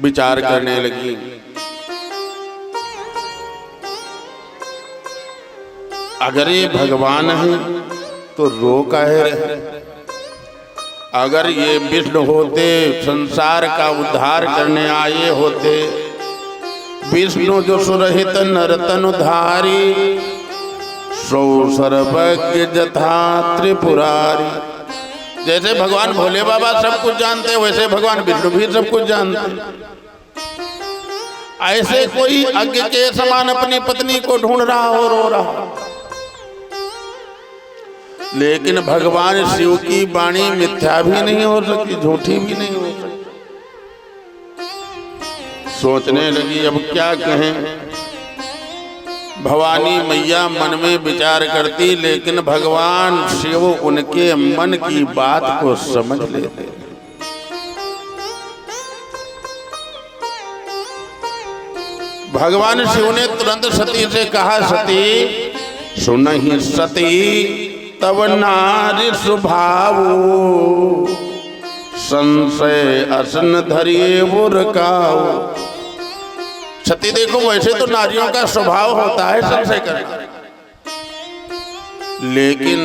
विचार करने लगी, अगर ये भगवान है तो रो काहे रहे? अगर ये विष्णु होते, संसार का उद्धार करने आए होते, विष्णु जो सुरहित नरतन उद्धारी, सौ सर्वज्ञ जथा त्रिपुरारी। जैसे भगवान भोले बाबा सब कुछ जानते हैं, वैसे भगवान विष्णु भी सब कुछ जानते हैं। ऐसे कोई अज्ञ के समान अपनी पत्नी को ढूंढ रहा हो, रो रहा, लेकिन भगवान शिव की वाणी मिथ्या भी नहीं हो सकती, झूठी भी नहीं हो सकती। सोचने लगी अब क्या कहें। भवानी मैया मन में विचार करती, लेकिन भगवान शिव उनके मन की बात को समझ लेते। भगवान शिव ने तुरंत सती से कहा, सती सुनहि सती तब नारी स्वभाव, संशय असन धरिए बुरकाओ। सती देखो, वैसे तो नारियों का स्वभाव होता है संशय करना, लेकिन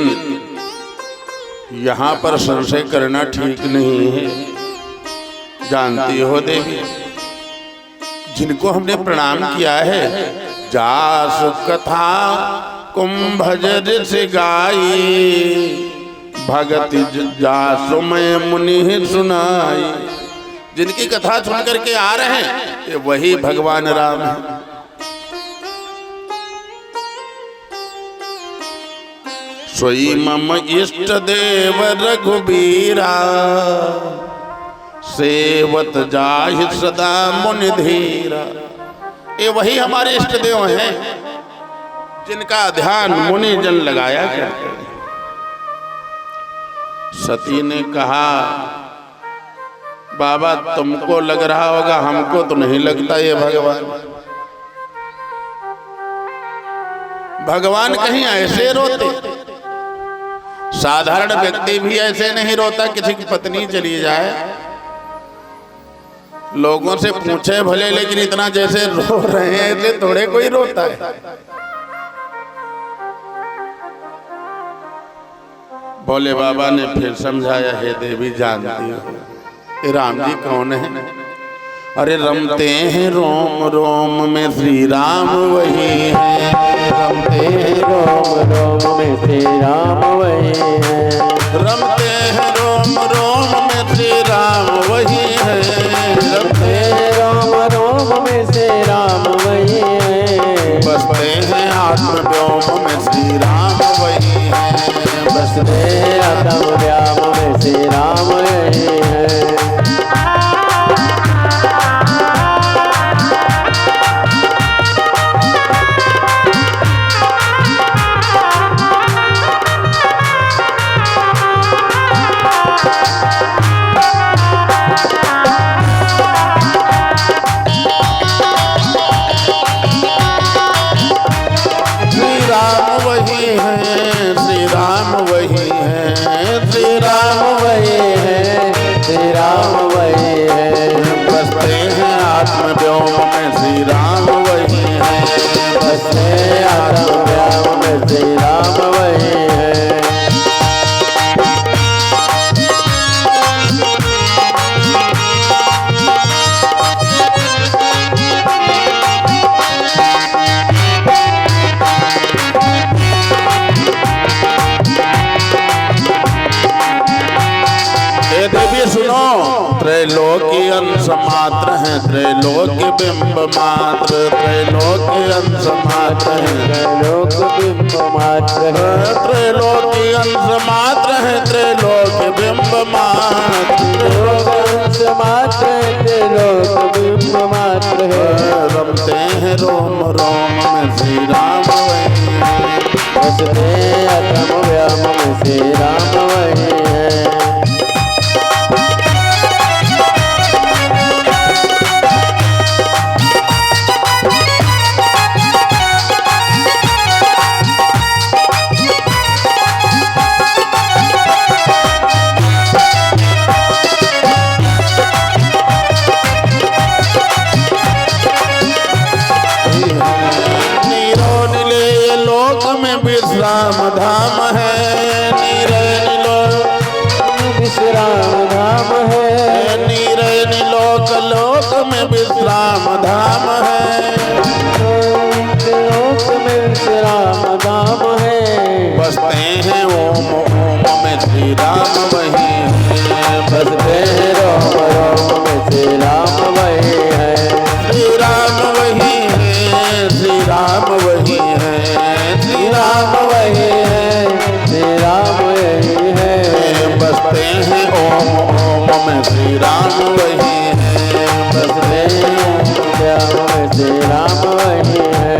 यहाँ पर संशय करना ठीक नहीं है। जानती हो देवी, जिनको हमने प्रणाम किया है, जास कथा कुंभज ऋषि गाई, भगति जासु मैं मुनि सुनाई। जिनकी कथा सुन करके आ रहे हैं, ये वही भगवान राम है। सोई मम इष्ट देव रघुबीरा, सेवत जाहि सदा मुनि धीरा। ये वही हमारे इष्ट देव हैं, जिनका ध्यान मुनि जन लगाया करते हैं। सती ने कहा, बाबा तुमको लग रहा होगा, हमको तो नहीं लगता ये भगवान। भगवान कहीं ऐसे रोते? साधारण व्यक्ति भी ऐसे नहीं रोता। किसी की पत्नी चली जाए, लोगों से पूछे भले, लेकिन इतना जैसे रो रहे हैं ऐसे थोड़े कोई रोता है। भोले बाबा ने फिर समझाया, हे देवी जानती हो राम जी कौन है? अरे रमते हैं रोम रोम में श्री राम वही है, रमते हैं रोम रोम में श्री राम वही है, रमते हैं रोम रोम में श्री राम वही है, रमते हैं रोम रोम में श्री राम वही है, बसते हैं आत्म व्योम में श्री राम वही है, बसते हैं आत्म व्योम में श्री राम वही है। त्रैलोकी अंश मात्र है, त्रैलोक्य बिंब मात्र, त्रैलोकी अंश मात्र है, त्रैलोक बिंब मात्र है, त्रैलोकी अंश मात्र है, त्रैलोक्य बिंब मात्र, त्रैलोक अंश मात्र है, त्रैलोक बिंब मात्र है। रमते हैं रोम रोम में श्री राम वही है, बसते आत्म व्योम में श्री राम वही है। विश्राम धाम है, विश्राम धाम है, नीरन लोक लोक में विश्राम धाम है, लोक में विश्राम धाम है, बसते हैं ओम ओम में श्री राम वही है। बसते हैं रोम रोम में श्री राम वही है। श्री राम वही है, श्री राम वही है, श्री राम वही है, श्री राम वही है। बसते हैं ओम ओम में श्री राम वही है। बसते हैं ओम में श्री राम वही है।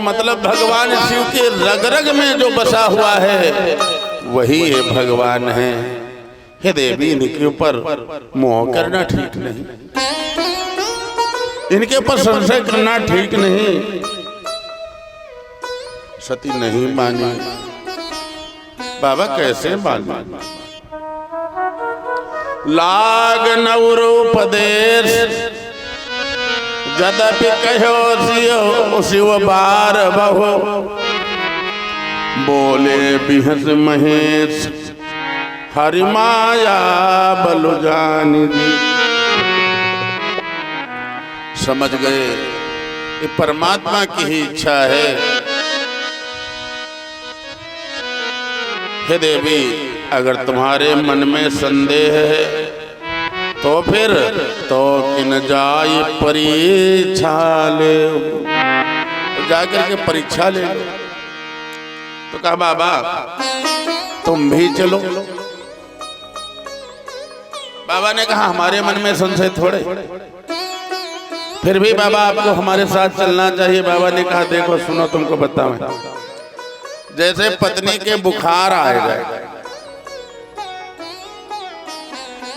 मतलब भगवान शिव के रग रग में जो बसा हुआ है वही ये भगवान है। हे देवी, इनके ऊपर मोह करना ठीक नहीं, इनके ऊपर संशय करना ठीक नहीं। सती नहीं मानी, बाबा कैसे मानी? लाग नवरूपदेश यद्यपि कहो शिव बार बहु, बोले बिहस महेश हरि माया बलु जानी। समझ गए ये परमात्मा की ही इच्छा है। हे देवी, अगर तुम्हारे मन में संदेह है तो फिर तो किन जाय परीक्षा ले, जाकर के परीक्षा ले लो। तो कहा बाबा तुम भी चलो। बाबा ने कहा हमारे मन में संशय थोड़े, फिर भी बाबा आपको हमारे साथ चलना चाहिए। बाबा ने कहा देखो सुनो, तुमको बताऊं, जैसे पत्नी के बुखार आ जाए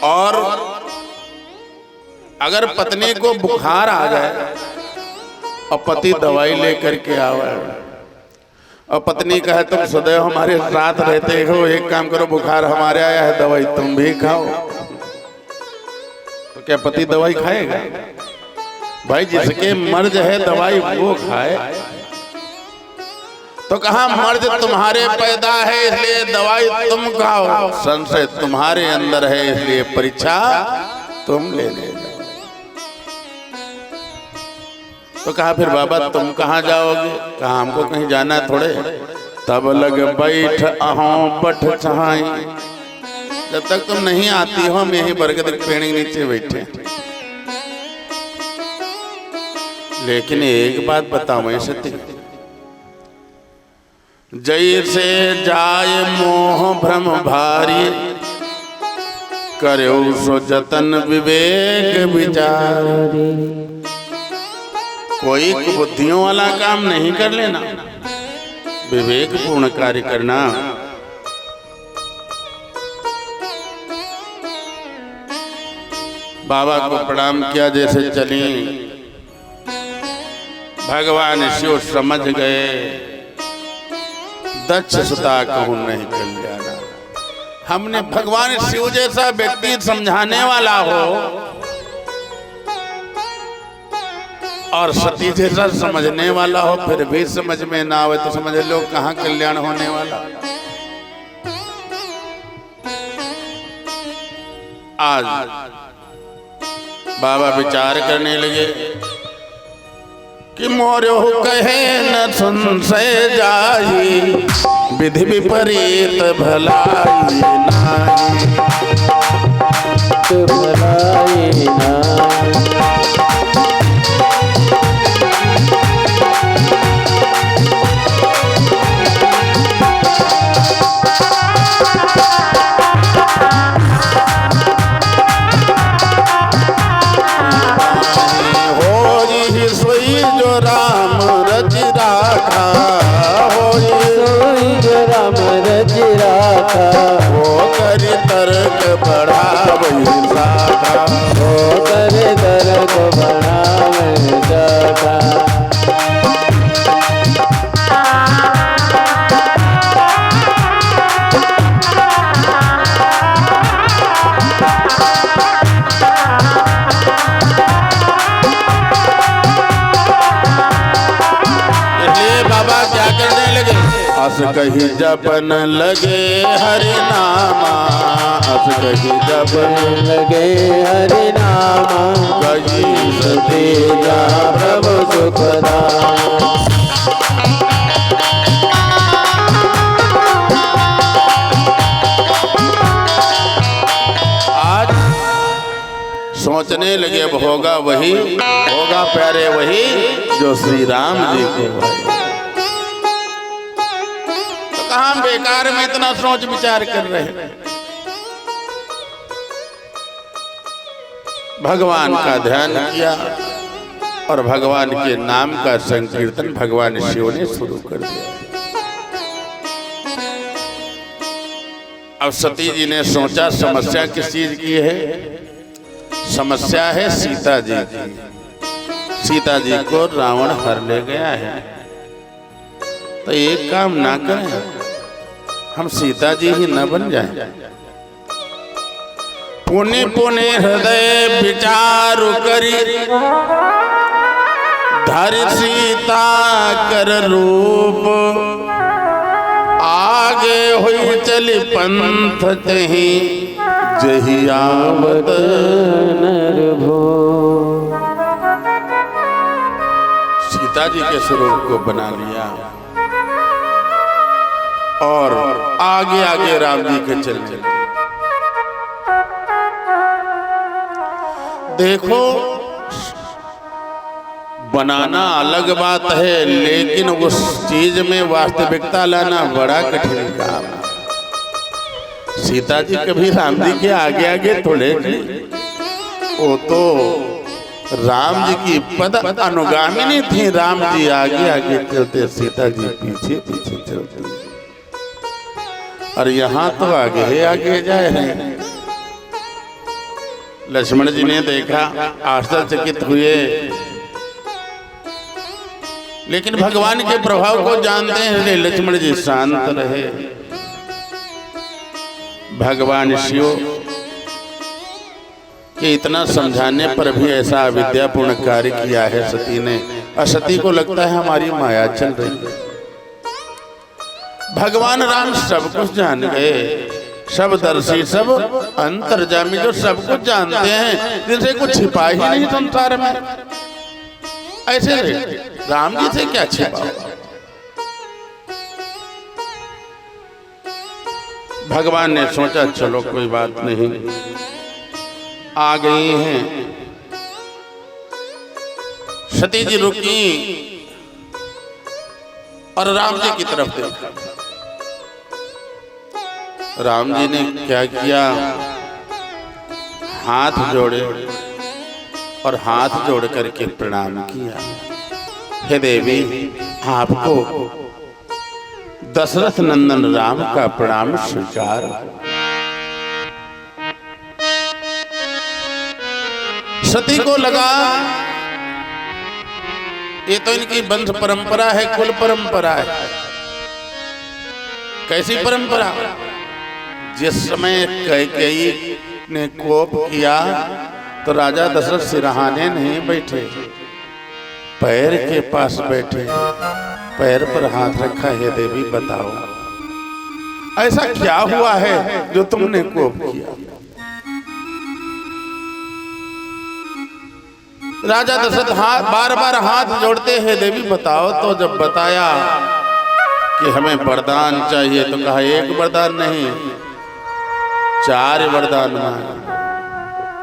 और अगर पत्नी को बुखार आ जाए और पति दवाई लेकर के आवे और पत्नी कहे तुम सदैव हमारे साथ रहते हो, एक काम करो बुखार हमारे आया है दवाई तुम भी खाओ, तो क्या पति दवाई खाएगा? भाई जिसके मर्ज है दवाई वो खाए। तो कहा मर्ज तुम्हारे पैदा है इसलिए दवाई तुम खाओ, संशय तुम्हारे अंदर है इसलिए परीक्षा तुम ले ले। तो कहा फिर बाबा तुम कहाँ जाओगे? कहा हमको कहीं जाना है थोड़े। तब लग बैठ अहों बठ छाई, जब तक तुम नहीं आती हो हम यही बरगद के पेड़ के नीचे बैठे। लेकिन एक बात बताओ सती, जैसे जाय मोह भ्रम भारी, करो सो जतन विवेक विचारी। कोई बुद्धियों वाला काम नहीं कर लेना, विवेक पूर्ण कार्य करना। बाबा को प्रणाम किया, जैसे चली भगवान शिव समझ गए दक्ष सुता कहूं नहीं कल्याणा। हमने भगवान शिव जैसा व्यक्ति समझाने वाला हो और सती जैसा समझने वाला हो फिर भी समझ में ना आवे तो समझ लो कहाँ कल्याण होने वाला। आज बाबा विचार करने लगे कि मोरो कहे न संशय जाई, विधि विपरीत भलाई नाई, भलाई नाई। वो कर तर्क बढ़ावई शाखा, वो कर तर्क बढ़ावई शाखा। अस कही जपन लगे हरि नामा, अस कही जपन लगे हरि नामा, गई सती जा प्रभु सुखदाम। आज सोचने लगे अब होगा वही, होगा प्यारे वही जो श्री राम जी को भाई। तो कहाँ बेकार में इतना सोच विचार कर रहे हैं। भगवान का ध्यान किया और भगवान के नाम का संकीर्तन भगवान शिव ने शुरू कर दिया। अब सती जी ने सोचा समस्या किस चीज की है? समस्या है सीता जी की। सीता जी को रावण हर ले गया है, तो एक काम ना करें, हम सीता जी ही न बन जाएं। पुण्य पुण्य हृदय विचारु करी, धरि सीता कर रूप, आगे हुई चली पंथ तही, जही आवत नर भो। सीता जी के स्वरूप को बना लिया और आगे आगे राम जी के चलने। देखो बनाना अलग बात है, लेकिन उस चीज में वास्तविकता लाना बड़ा कठिन काम है। सीता जी कभी राम जी के आगे आगे थोड़े, वो तो राम जी की पद अनुगामिनी थी। राम जी आगे आगे चलते, सीता जी पीछे पीछे चलते, और यहाँ तो आगे जा रहे हैं। लक्ष्मण जी ने देखा, आश्चर्यचकित हुए, लेकिन भगवान के प्रभाव को जानते हैं। लक्ष्मण जी शांत रहे। भगवान शिव के इतना समझाने पर भी ऐसा अविद्यापूर्ण कार्य किया है सती ने, और सती को लगता है हमारी माया चल रही है। भगवान राम सब कुछ जान गए, सब दर्शी, सब अंतर्जामी, जो सब कुछ जानते हैं, जिनसे कुछ छिपा ही नहीं संसार में। ऐसे राम जी से क्या छिपा? भगवान ने सोचा चलो कोई बात नहीं, आ गई हैं। सती जी रुकी और राम जी की तरफ देखा। राम जी ने क्या किया? हाथ जोड़े और हाथ जोड़ करके प्रणाम किया। हे देवी, आपको दशरथ नंदन राम का प्रणाम स्वीकार। सती को लगा ये तो इनकी वंश परंपरा है, कुल परंपरा है। कैसी परंपरा? जिस समय कैकेयी ने कोप किया तो राजा दशरथ सिरहाने नहीं बैठे, पैर के पास बैठे, पैर पर हाथ रखा। हे देवी बताओ ऐसा क्या हुआ है जो तुमने कोप किया? राजा दशरथ बार बार हाथ जोड़ते हैं, देवी बताओ। तो जब बताया कि हमें वरदान चाहिए, तो कहा एक वरदान नहीं, 4 वरदान मांगे।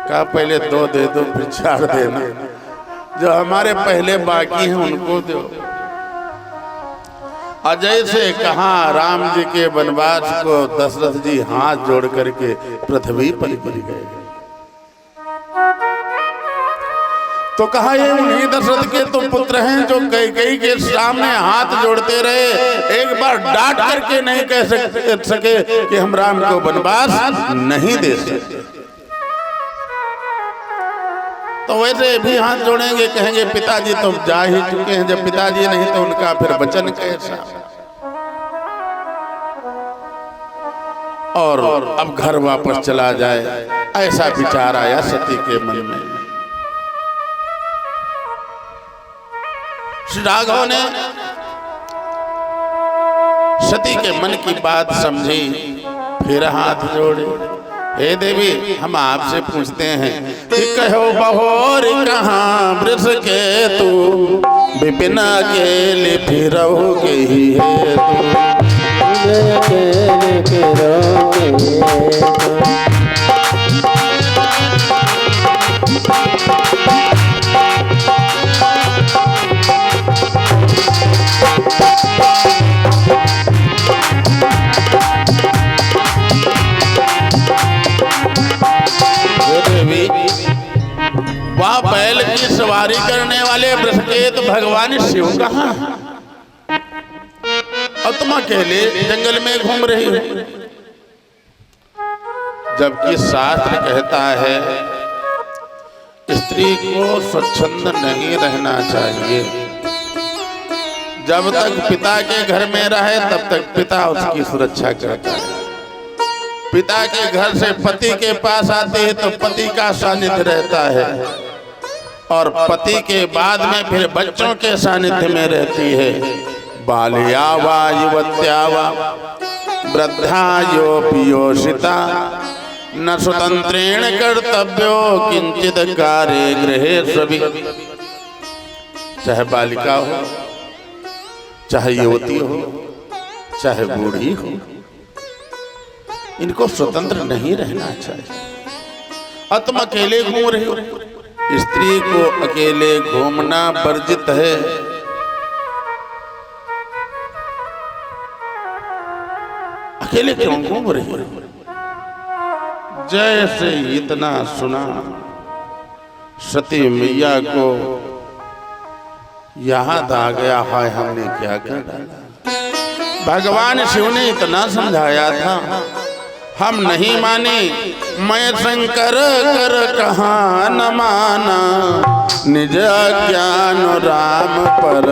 कहा पहले 2 दे दो, फिर 4 देना, जो हमारे पहले बाकी हैं उनको दो। अजय से कहा राम जी के वनवास को दशरथ जी हाथ जोड़ करके पृथ्वी पर गिर गए। तो कहा ये उन्हीं दशरथ के तो पुत्र हैं जो कैकेयी के सामने हाथ जोड़ते रहे, एक बार डांट करके नहीं कह सके कि हम राम को वनवास नहीं दे सकते। तो वैसे भी हाथ जोड़ेंगे, कहेंगे पिताजी तो जा ही चुके हैं, जब पिताजी नहीं तो उनका फिर वचन कैसा? और अब घर वापस चला जाए, ऐसा विचार आया सती के मन में। श्री राघव ने सती के मन की बात समझी, फिर हाथ जोड़े, हे देवी हम आपसे पूछते हैं कि कहो बहोर कहाँ वृष के तू, विपिन अकेले फिरोगे ही है वह बैल की सवारी करने वाले बृहस्पति भगवान शिव कहाँ, और तुम अकेले जंगल में घूम रही हो। जबकि शास्त्र कहता है स्त्री को स्वच्छंद नहीं रहना चाहिए, जब तक पिता के घर में रहे तब तक पिता उसकी सुरक्षा करता है। पिता के घर से पति के पास आते हैं तो पति का सानिध्य रहता है, और पति के बाद में फिर बच्चों के सानिध्य में रहती है। बाल्या वा युवत्या वा वृद्धा योपियोषिता, न स्वतंत्रेण कर्तव्यो किंचित कार्ये गृहे सभी। चाहे बालिका हो, चाहे युवती हो, चाहे बूढ़ी हो, इनको स्वतंत्र नहीं रहना चाहिए। और तुम अकेले घूम रहे हो। स्त्री को अकेले घूमना वर्जित है। अकेले क्यों घूम रही हो? जैसे इतना सुना, सती मैया को याद आ गया, हाय हमने क्या कर डाला। भगवान शिव ने इतना समझाया था, हम नहीं माने। मैं शंकर कर कहाँ न माना, निज ज्ञान राम पर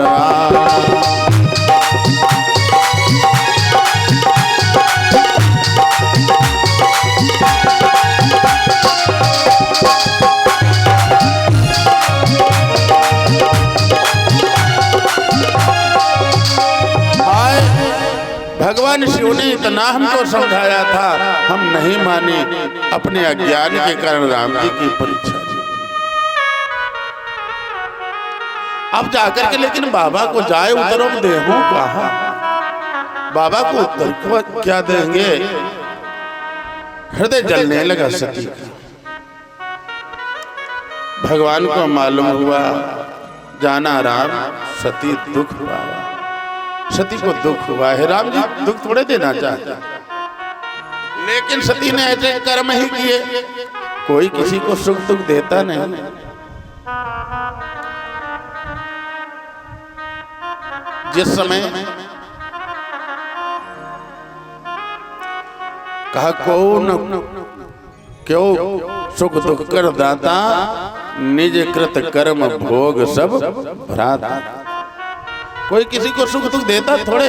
भगवान शिव ने इतना हमको समझाया था, हम नहीं माने। अपने अज्ञान के कारण राम जी की परीक्षा दी। अब जाकर के लेकिन बाबा को जाए उत्तरों में देहूं कहा, बाबा को उत्तर को क्या देंगे? हृदय जलने लगा सती का। भगवान को मालूम हुआ जाना राम, सती दुख हुआ। सती को दुख हुआ है, राम जी दुख थोड़े देना चाहते, लेकिन सती ने ऐसे कर्म ही किए। कोई किसी को सुख दुख देता नहीं। जिस समय कहा कौन क्यों सुख दुख कर दाता, निज कृत कर्म भोग सब भ्राता। कोई किसी को सुख दुख देता थोड़े,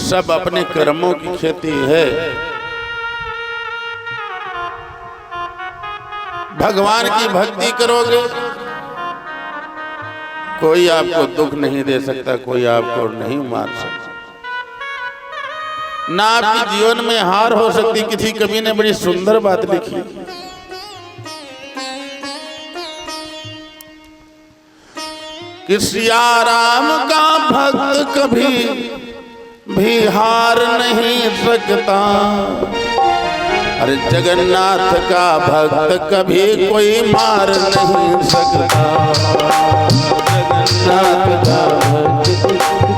सब अपने कर्मों की खेती है। भगवान की भक्ति करोगे, कोई आपको दुख नहीं दे सकता, कोई आपको नहीं मार सकता। ना आपके जीवन में हार हो सकती। किसी कवि ने बड़ी सुंदर बात लिखी, कि सिया राम का भक्त कभी भी हार नहीं सकता। अरे जगन्नाथ का भक्त कभी कोई मार नहीं सकता। जगन्नाथ का भक्त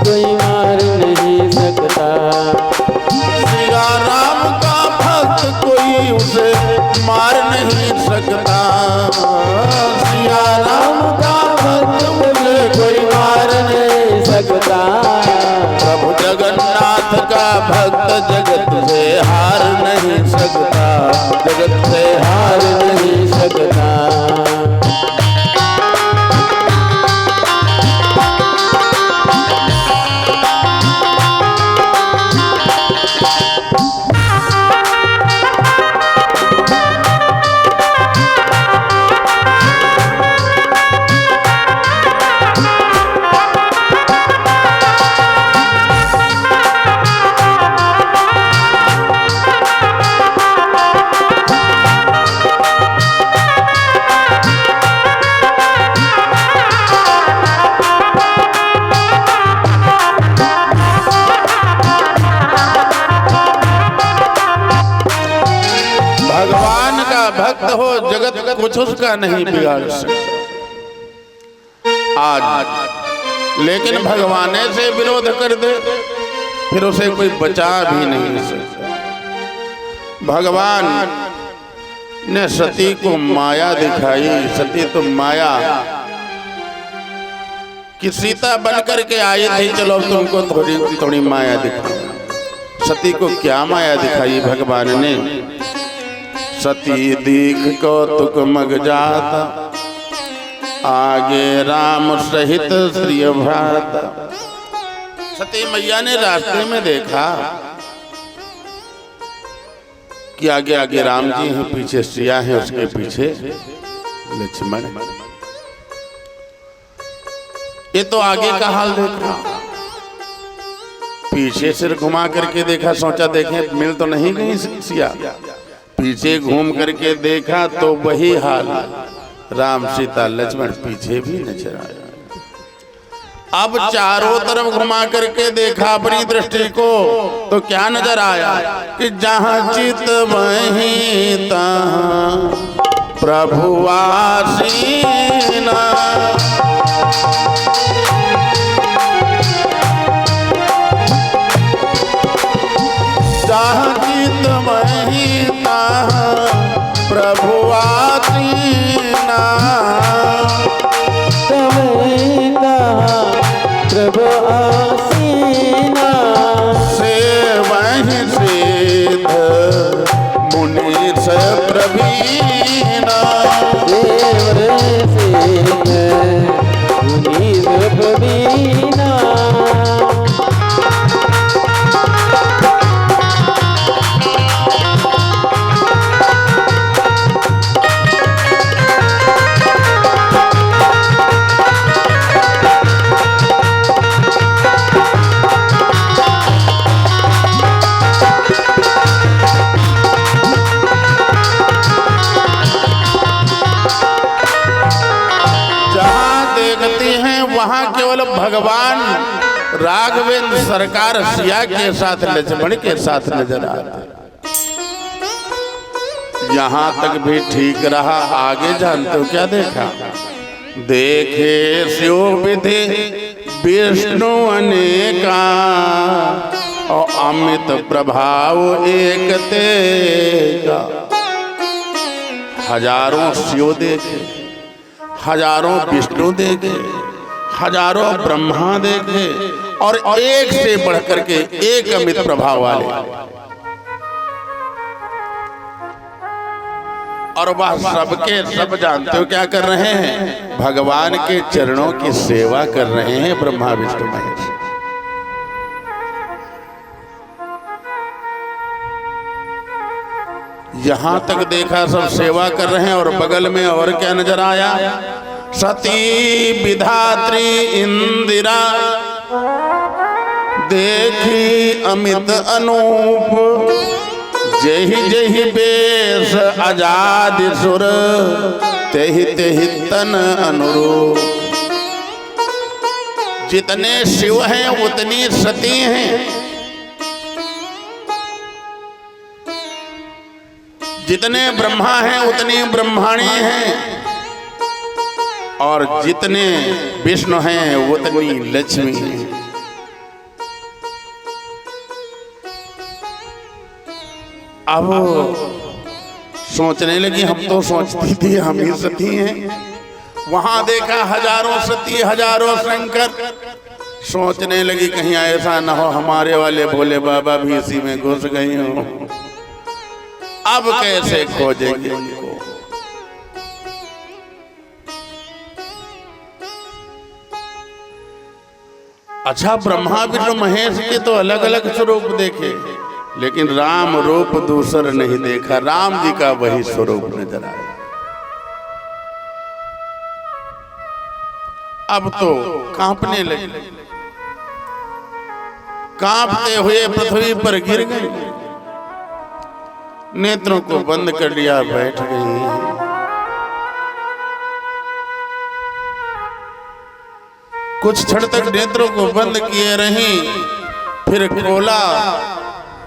कोई मार नहीं सकता। सिया राम का भक्त कोई उसे मार नहीं सकता। सिया राम का भक्त कोई मार नहीं सकता। प्रभु जगन्नाथ का भक्त जगत से हार नहीं सकता। जगत से हार नहीं सकता। कुछ उसका नहीं बिगाड़ सकता। आज लेकिन भगवान से विरोध कर दे फिर उसे कोई बचा भी नहीं सकता। भगवान ने सती को माया दिखाई। सती तो माया कि सीता बन करके आई थी, चलो तुमको थोड़ी थोड़ी माया दिखाई। सती को क्या माया दिखाई भगवान ने? सती दीख कौतुक मग जाता, आगे राम सहित श्री भ्राता। सती मैया ने रास्ते में देखा कि आगे आगे राम जी हैं, पीछे सिया है, उसके पीछे लक्ष्मण। ये तो आगे का हाल देखा, पीछे सिर घुमा करके देखा, सोचा देखें मिल तो नहीं गई सिया। पीछे घूम करके देखा तो वही हाल, राम सीता लक्ष्मण पीछे भी नजर आया। अब चारों तरफ घुमा करके देखा अपनी दृष्टि को तो क्या नजर आया कि जहां चित वहीं तहां प्रभु आसीना। जहां चित वहीं तहां प्रभु आसीना। प्रभु आसीना। से वहीं सिद्ध मुनीश प्रवीणा। देवर सिद्ध मुनीश प्रवीणा। वहां केवल भगवान राघवेंद्र सरकार सिया के साथ लक्ष्मण के साथ नजर आते। यहां तक भी ठीक रहा, आगे जानते हो क्या देखा? देखे शिव विधि विष्णु अनेका और अमित प्रभाव एक तेगा। हजारों शिव देखे, हजारों विष्णु देखे, हजारों ब्रह्मा देखे और एक से बढ़कर के एक अमित प्रभाव वाले। और वह सबके सब जानते हो क्या कर रहे हैं? भगवान के चरणों की सेवा कर रहे हैं ब्रह्मा विष्णु महेश। यहां तक देखा सब सेवा कर रहे हैं और बगल में और क्या नजर आया? सती विधात्री इंदिरा देखी अमित अनूप। जही जही बेश आजाद सुर तेहि तेहि तन अनुरूप। जितने शिव हैं उतनी सती हैं, जितने ब्रह्मा हैं उतनी ब्रह्माणी हैं और जितने विष्णु हैं उतनी लक्ष्मी हैं। अब सोचने लगी, हम तो सोचती थी हम ही सती हैं। वहां देखा हजारों सती हजारों शंकर। सोचने लगी कहीं ऐसा ना हो हमारे वाले भोले बाबा भी इसी में घुस गई हो। अब कैसे खोजेंगे उनको? अच्छा, ब्रह्मा विष्णु महेश के तो अलग अलग स्वरूप देखे, लेकिन राम रूप दूसर नहीं देखा। राम जी का वही स्वरूप नजर आया। अब तो कांपने लगे, कांपते हुए पृथ्वी पर गिर गए, नेत्रों को बंद कर लिया, बैठ गई। कुछ क्षण तक नेत्रों को बंद किए रही, फिर खोला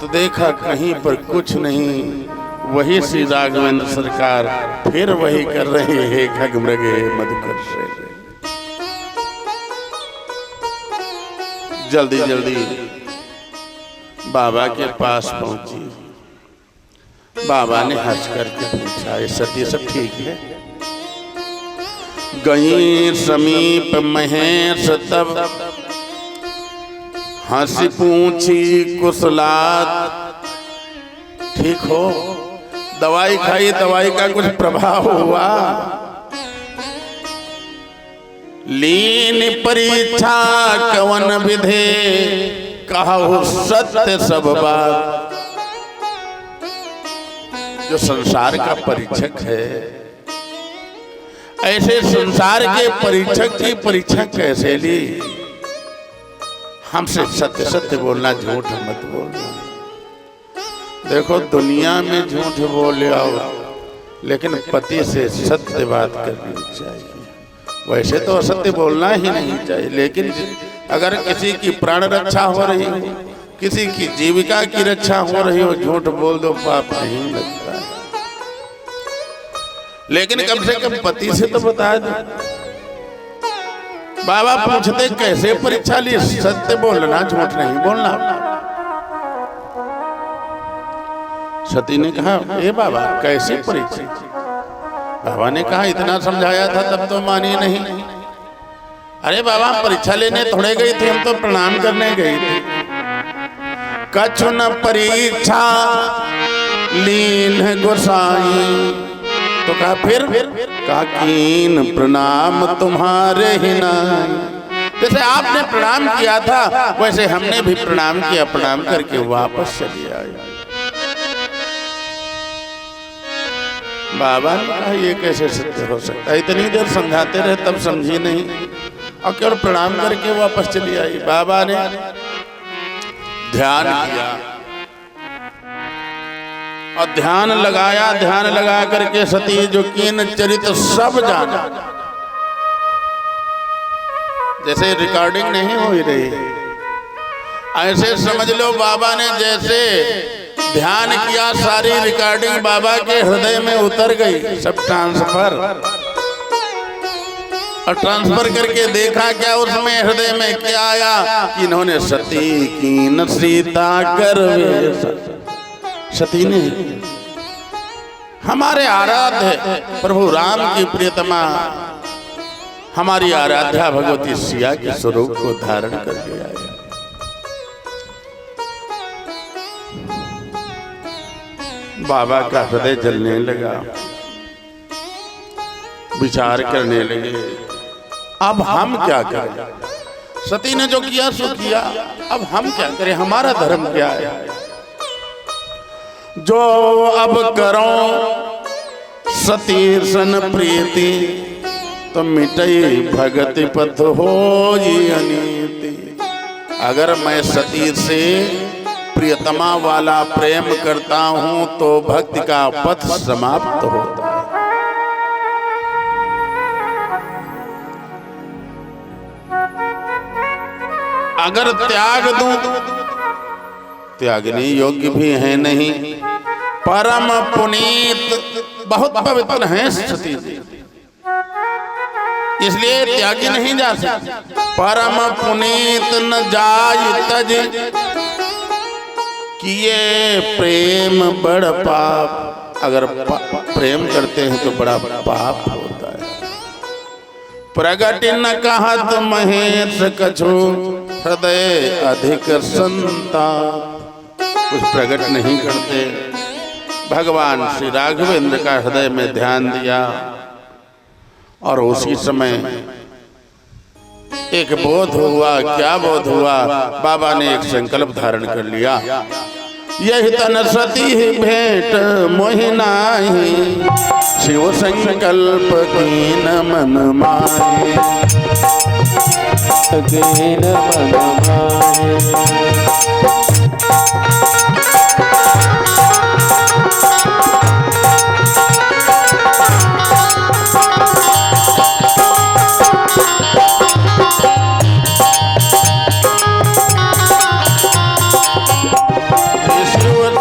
तो देखा कहीं पर कुछ नहीं, वही श्री राघवेंद्र सरकार फिर वही कर रहे हैं, खगमृगे मधुकर से। जल्दी जल्दी बाबा के पास पहुंची। बाबा ने हंस करके पूछा, ये सती सब ठीक है? गई समीप महेश तब हंसी पूछी कुशलात। ठीक हो? दवाई खाई, दवाई का कुछ प्रभाव हुआ? लीन परीक्षा कवन विधे, कहो सत्य सब बात। जो संसार का परीक्षक है, ऐसे संसार के परीक्षक की परीक्षा कैसे ली? हमसे सत्य सत्य बोलना, झूठ मत बोलना। देखो दुनिया में झूठ बोले आओ, लेकिन पति से सत्य बात करनी चाहिए। वैसे तो असत्य बोलना ही नहीं चाहिए, लेकिन अगर किसी की प्राण रक्षा हो रही हो, किसी की जीविका की रक्षा हो रही हो, झूठ बोल दो, पाप नहीं लगता है। लेकिन कम से कम पति से तो बता दो। बाबा पूछते कैसे परीक्षा ली? सत्य बोलना, झूठ नहीं बोलना। सती ने कहा, ए बाबा कैसे परीक्षा? बाबा ने कहा, इतना समझाया था तब तो मानी नहीं। अरे बाबा परीक्षा लेने थोड़े गई थी, हम तो प्रणाम करने गई थी। कछु न परीक्षा लीन गोसाई। तो कहा फिर? कहा कीन प्रणाम तुम्हारे ही नाई। जैसे आपने प्रणाम किया था वैसे हमने भी प्रणाम किया, प्रणाम करके वापस चली आई। बाबा ने कहा, ये कैसे सत्य हो सकता है? इतनी देर समझाते रहे तब समझी नहीं, और केवल प्रणाम करके वापस चली आई। बाबा ने ध्यान किया और ध्यान लगाया, ध्यान लगा करके सती जो कीन चरित सब जाना। जैसे रिकॉर्डिंग नहीं हो रही, ऐसे समझ लो बाबा ने जैसे ध्यान किया, सारी रिकॉर्डिंग बाबा के हृदय में उतर गई, सब ट्रांसफर। और ट्रांसफर करके देखा क्या उसमें हृदय में क्या आया कि इन्होंने सती कीन सीता कर। सती ने हमारे आराध्य प्रभु राम की प्रियतमा, हमारी आराध्या भगवती सिया के स्वरूप को धारण कर लिया। बाबा का हृदय जलने लगा, विचार करने लगे, अब हम क्या करें? सती ने जो किया सो किया, अब हम क्या करें? हमारा धर्म क्या है? जो अब करो सती सन प्रीति, तो मिटई भगति पथ हो अनीति। अगर मैं सती से प्रियतमा वाला प्रेम करता हूं तो भक्ति का पथ समाप्त होता है। अगर त्याग दूं, त्यागने योग्य भी है नहीं। परम पुनीत बहुत पवित्र हैं सती जी, इसलिए त्यागी नहीं जा सकते। परम पुनीत न जाय तज, किए प्रेम बड़ पाप। अगर प्रेम करते हैं तो बड़ा पाप होता है। प्रगट न कहत महेश कछु, हृदय अधिक संताप। कुछ प्रकट नहीं करते। भगवान श्री राघवेंद्र का हृदय में ध्यान दिया और उसी समय एक बोध हुआ। क्या बोध हुआ? बाबा ने एक संकल्प धारण कर लिया, यही तन सती भेंट मोहि नाहि, शिव संकल्प कीन मन माहि, कीन मन माहि।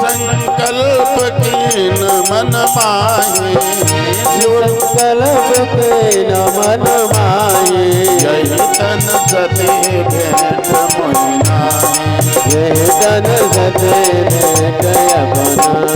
संकल्प कीन सती भेंट मोहि नाहि। यह जन सती भेंट अपनाए।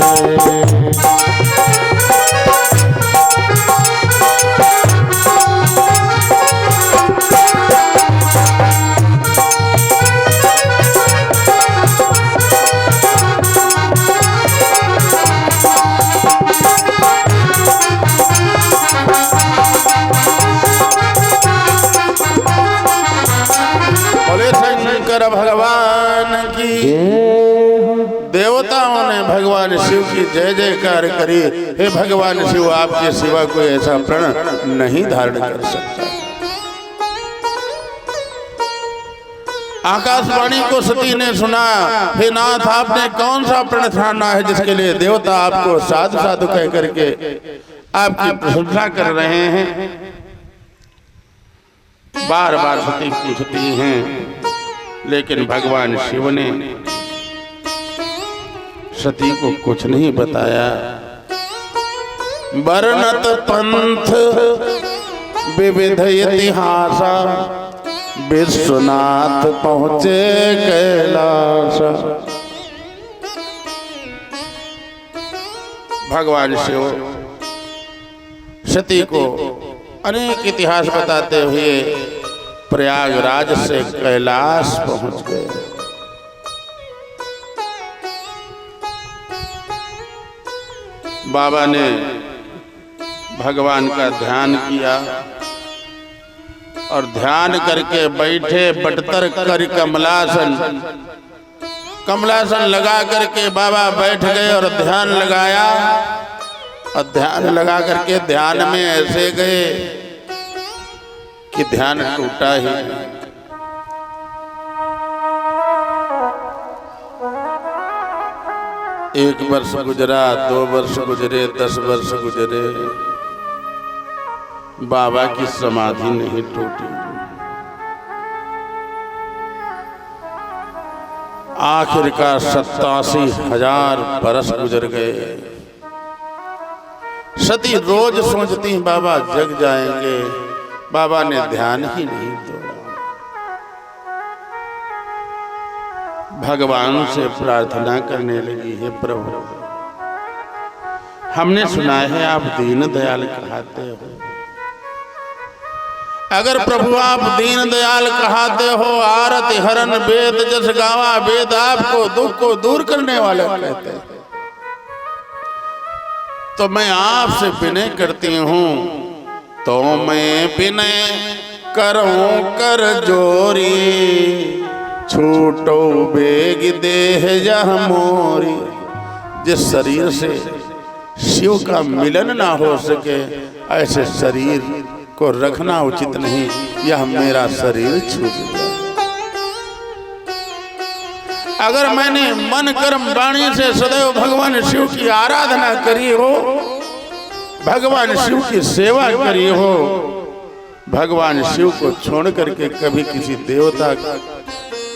शंकर भगवान की। देवताओं ने भगवान शिव की जय जयकार करी। हे भगवान शिव, आपके सिवा कोई ऐसा प्रण नहीं धारण कर सकता। आकाशवाणी को सती ने सुना, हे नाथ, आपने कौन सा प्रण ठाना है जिसके लिए देवता आपको साधु साधु कह करके आपकी प्रशंसा कर रहे हैं। बार बार सती पूछती हैं, लेकिन भगवान शिव ने सती को कुछ नहीं बताया। वर्णत पंथ विविध इतिहास, विश्वनाथ पहुंचे कैलाश। भगवान शिव सती को अनेक इतिहास बताते हुए प्रयागराज से कैलाश पहुंच गए। बाबा ने भगवान का ध्यान किया और ध्यान करके बैठे, बटतर कर कमलासन। कमलासन लगा करके बाबा बैठ गए और ध्यान लगाया। और ध्यान लगा करके ध्यान में ऐसे गए कि ध्यान टूटा ही। एक वर्ष गुजरा, 2 वर्ष गुजरे, 10 वर्ष गुजरे, बाबा की समाधि नहीं टूटी। आखिरकार 87,000 बरस गुजर गए। सती रोज सोचती बाबा जग जाएंगे, बाबा ने ध्यान ही नहीं तोड़ा। भगवान से प्रार्थना करने लगी, हे प्रभु, हमने सुना है आप दीन दयाल कहते हो। अगर प्रभु आप दीन दयाल कहते हो, आरति हरन वेद जस गावा, वेद आपको दुख को दूर करने वाले कहते हैं, तो मैं आपसे विनय करती हूं, तो मैं विनय करूं कर जोरी, छूटो बेग देह यह मोरी। जिस शरीर से शिव का मिलन ना हो सके, ऐसे शरीर को रखना उचित नहीं। यह मेरा शरीर छूट गया। अगर मैंने मन कर्म वाणी से सदैव भगवान शिव की आराधना करी हो, भगवान शिव की सेवा करी हो, भगवान शिव को छोड़ करके कभी किसी देवता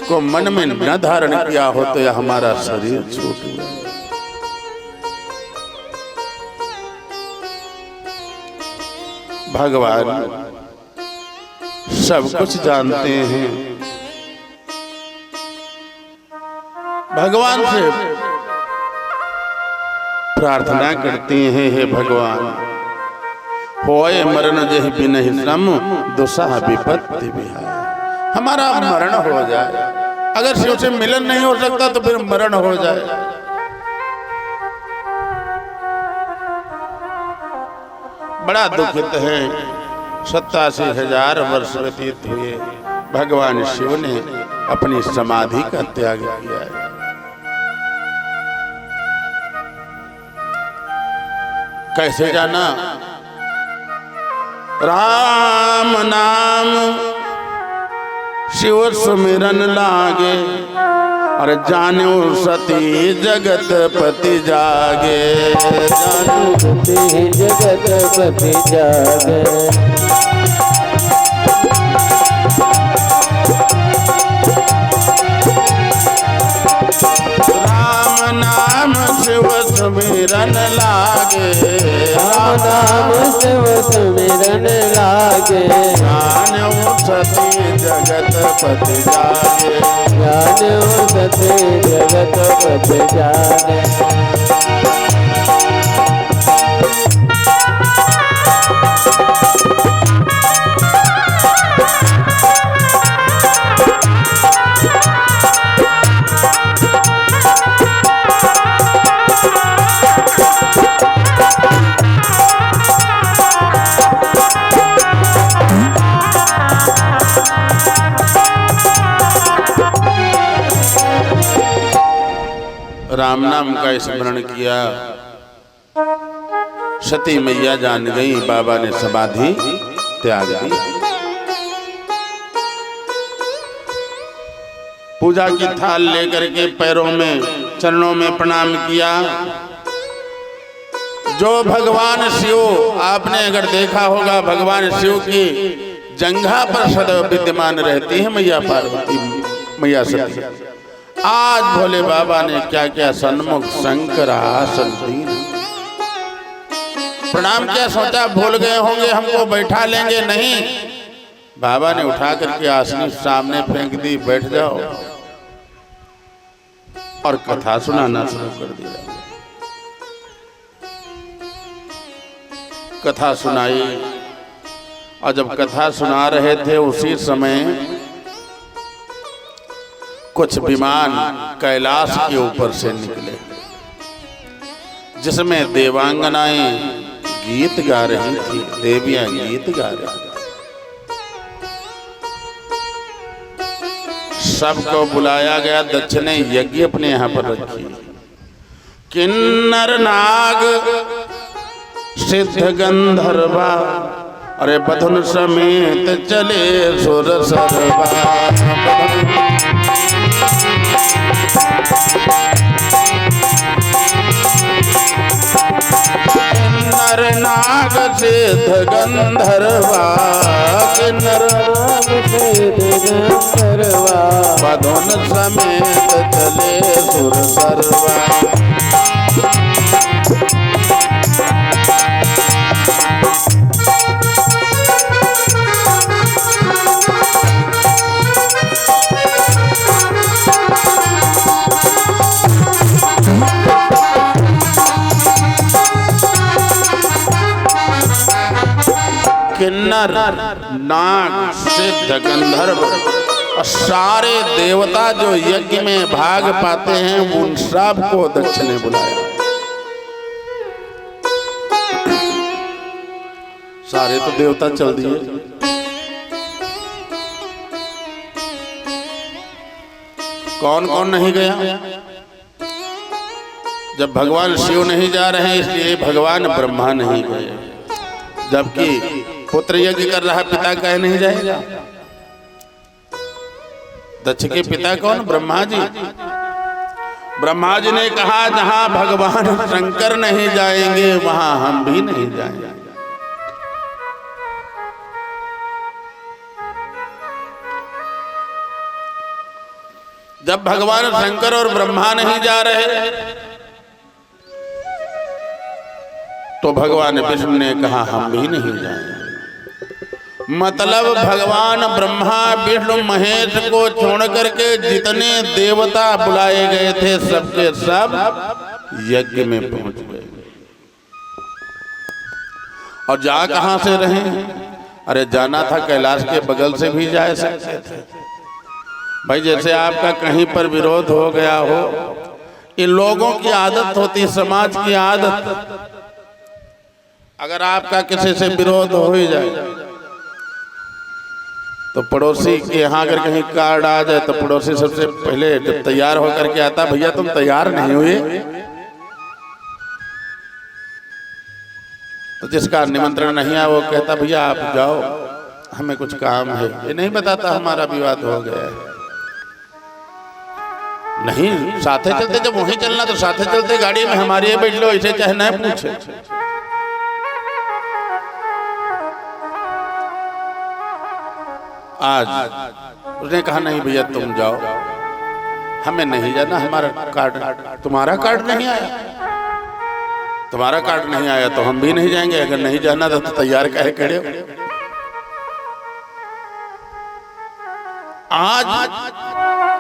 को मन में न धारण किया हो, तो यह हमारा शरीर छूट गया। भगवान सब कुछ जानते हैं। भगवान से प्रार्थना करते हैं, हे भगवान, होए मरण जहि बिनहि श्रम, दुसह विपत्ति बिहाय। हमारा मरण हो जाए। अगर शिव से मिलन नहीं हो सकता तो फिर मरण हो जाए। बड़ा दुखित है। 87,000 वर्ष व्यतीत हुए, भगवान शिव ने अपनी समाधि का त्याग किया है। कैसे जाना? राम नाम शिव सुमिरन लागे, और जानो सती जगत पति जागे। जानो सती जगत पति जागे। राम नाम शिव सुमिरन लागे, राम नाम शिव सुमिरन लागे। जानो सती जगत पति जाने। जाने सत्य जगत पति जाने। राम नाम का स्मरण किया, सती मैया जान गई, बाबा ने समाधि त्याग दी। पूजा की थाल लेकर के पैरों में चरणों में प्रणाम किया। जो भगवान शिव, आपने अगर देखा होगा भगवान शिव की जंघा पर सदैव विद्यमान रहती है मैया पार्वती, मैया सती। आज भोले बाबा ने क्या क्या सन्मुख शंकर आसन दीन प्रणाम किया। सोचा भूल गए होंगे, हमको बैठा लेंगे, नहीं, बाबा ने उठा करके आसनी सामने फेंक दी, बैठ जाओ, और कथा सुनाना शुरू कर दिया। कथा सुनाई, और जब कथा सुना रहे थे उसी समय कुछ विमान कैलाश के ऊपर से निकले, जिसमें देवांगनाएं गीत गा रही थी, देवियां गीत गा रही थी। सबको बुलाया गया, दक्षिणे यज्ञ अपने यहाँ पर रखी। किन्नर नाग सिद्ध गंधर्वा, अरे बधुन समेत चले सुर सरवा। किन्नर नाग सिद्ध गंधर्वा, किन्नर नाग सिद्ध गंधर्वा, बधुन समेत चले सुर सरवा। किन्नर नाग सिद्ध गंधर्व और सारे देवता जो यज्ञ में भाग पाते हैं, उन सब को दक्षिणे बुलाया। सारे तो देवता चल दिए, कौन कौन नहीं गया? जब भगवान शिव नहीं जा रहे हैं, इसलिए भगवान ब्रह्मा नहीं गए। जबकि पुत्र यज्ञ कर रहा पिता कहे नहीं जाएगा? दक्ष के पिता कौन? ब्रह्मा जी। ब्रह्मा जी ने कहा जहां भगवान शंकर नहीं जाएंगे वहां हम भी नहीं जाएंगे। जब भगवान शंकर और ब्रह्मा नहीं जा रहे तो भगवान विष्णु ने कहा हम भी नहीं जाएंगे। मतलब भगवान ब्रह्मा विष्णु महेश को छोड़ करके जितने देवता बुलाए गए थे सबके सब यज्ञ में पहुंच गए। और जा कहां से रहे? अरे जाना था कैलाश के बगल से भी जा सकते थे भाई। जैसे आपका कहीं पर विरोध हो गया हो, इन लोगों की आदत होती, समाज की आदत, अगर आपका किसी से विरोध हो ही जाए तो पड़ोसी के यहाँ अगर कहीं कार्ड आ जाए तो पड़ोसी सबसे पहले जब तैयार होकर के आता, भैया तुम तैयार नहीं हुए, तो जिसका निमंत्रण नहीं आया वो कहता भैया आप जाओ, हमें कुछ काम है। ये नहीं बताता हमारा विवाद हो गया है। नहीं, साथे चलते, जब वहीं चलना तो साथे चलते, गाड़ी में हमारी बैठ लो, इसे चाहे न पूछे। आज उसने कहा नहीं भैया तुम जाओ, हमें नहीं जाना, हमारा कार्ड, तुम्हारा कार्ड नहीं आया, तुम्हारा कार्ड नहीं आया तो हम भी नहीं जाएंगे। अगर नहीं जाना था तो तैयार काहे खड़े हो? आज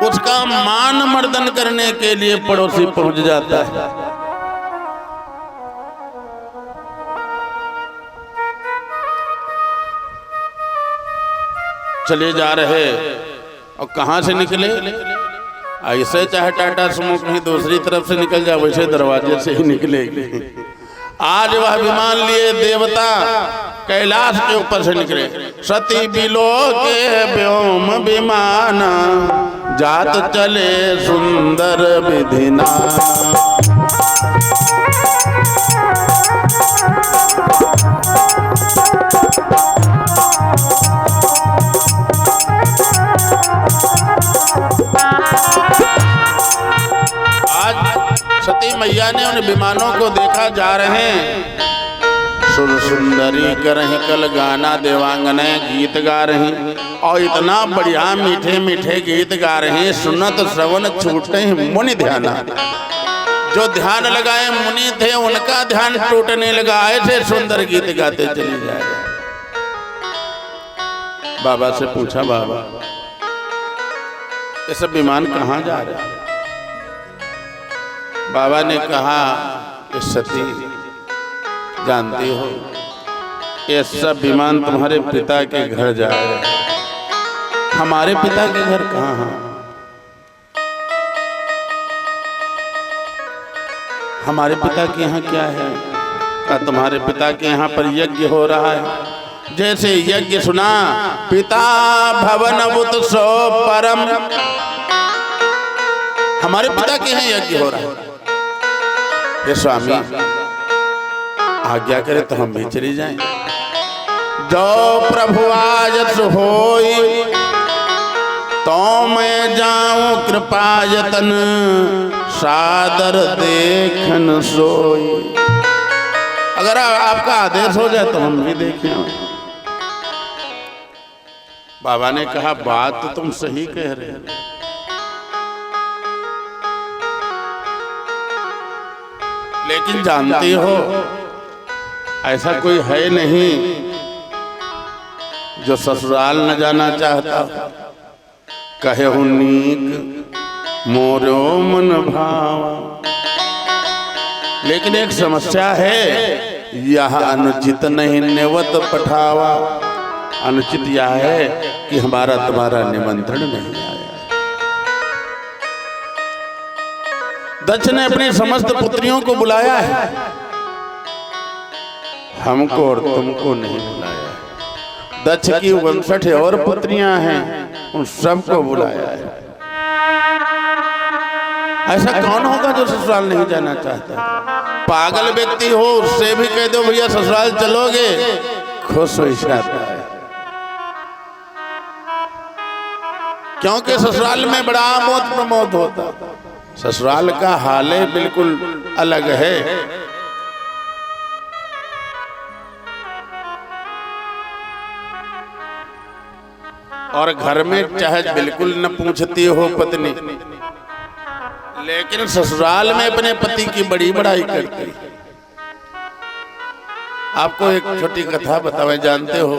उसका मान मर्दन करने के लिए पड़ोसी पहुंच जाता है। चले जा रहे और कहां से निकले? ऐसे चाहे टाटा सुमो कहीं दूसरी तरफ से निकल जाए, वैसे दरवाजे से ही निकलेगी। आज वह विमान लिए देवता कैलाश के ऊपर से निकले। सती बिलो के व्योम विमान जात चले सुंदर विधिना। सती मैया ने उन विमानों को देखा, जा रहे हैं सुर सुंदरी करही कल गाना, देवांगने गीत गा रही और इतना बढ़िया मीठे मीठे गीत गा रहे। सुनत श्रवण छूटे मुनि ध्याना। जो ध्यान लगाए मुनि थे उनका ध्यान टूटने लगा। ऐसे सुंदर गीत गाते चली जा रहे। बाबा से पूछा, बाबा ये सब विमान कहाँ जा रहे हैं? बाबा ने कहा कि सती जानती हो ये सब विमान तुम्हारे पिता के घर जा रहे हैं। हमारे पिता के घर कहाँ हैं? हमारे पिता के यहाँ क्या है? तुम्हारे पिता के यहाँ पर यज्ञ हो रहा है। जैसे यज्ञ सुना, पिता भवन उत सो परम। हमारे पिता के यहाँ यज्ञ हो रहा है। हे स्वामी आज्ञा करे तो हम भी चली जाएं। जो प्रभु आज होई तो मैं जाऊं कृपा यतन, सादर देखन सोई। अगर आपका आदेश हो जाए तो हम भी देखें। बाबा ने कहा, बात तो तुम सही कह रहे हो, लेकिन जानती हो ऐसा कोई है नहीं जो ससुराल न जाना चाहता। कहे हूं नीक मोरो मन भावा। लेकिन एक समस्या है, यह अनुचित नहीं नेवत पठावा। अनुचित यह है कि हमारा तुम्हारा निमंत्रण नहीं आया। दक्ष ने अपनी समस्त पुत्रियों को बुलाया है, हमको और तुमको नहीं बुलाया है। दक्ष की 59 और पुत्रियां हैं, उन सबको बुलाया है। ऐसा कौन होगा जो ससुराल नहीं जाना चाहता? पागल व्यक्ति हो उससे भी कह दो भैया ससुराल चलोगे, खुश हो जाता है। क्योंकि ससुराल में बड़ा आमोद प्रमोद होता। ससुराल का हाल बिल्कुल अलग है। और घर में चाहे बिल्कुल न पूछती हो पत्नी, लेकिन ससुराल में अपने पति की बड़ी बड़ाई करती। आपको एक छोटी कथा बतावे, जानते हो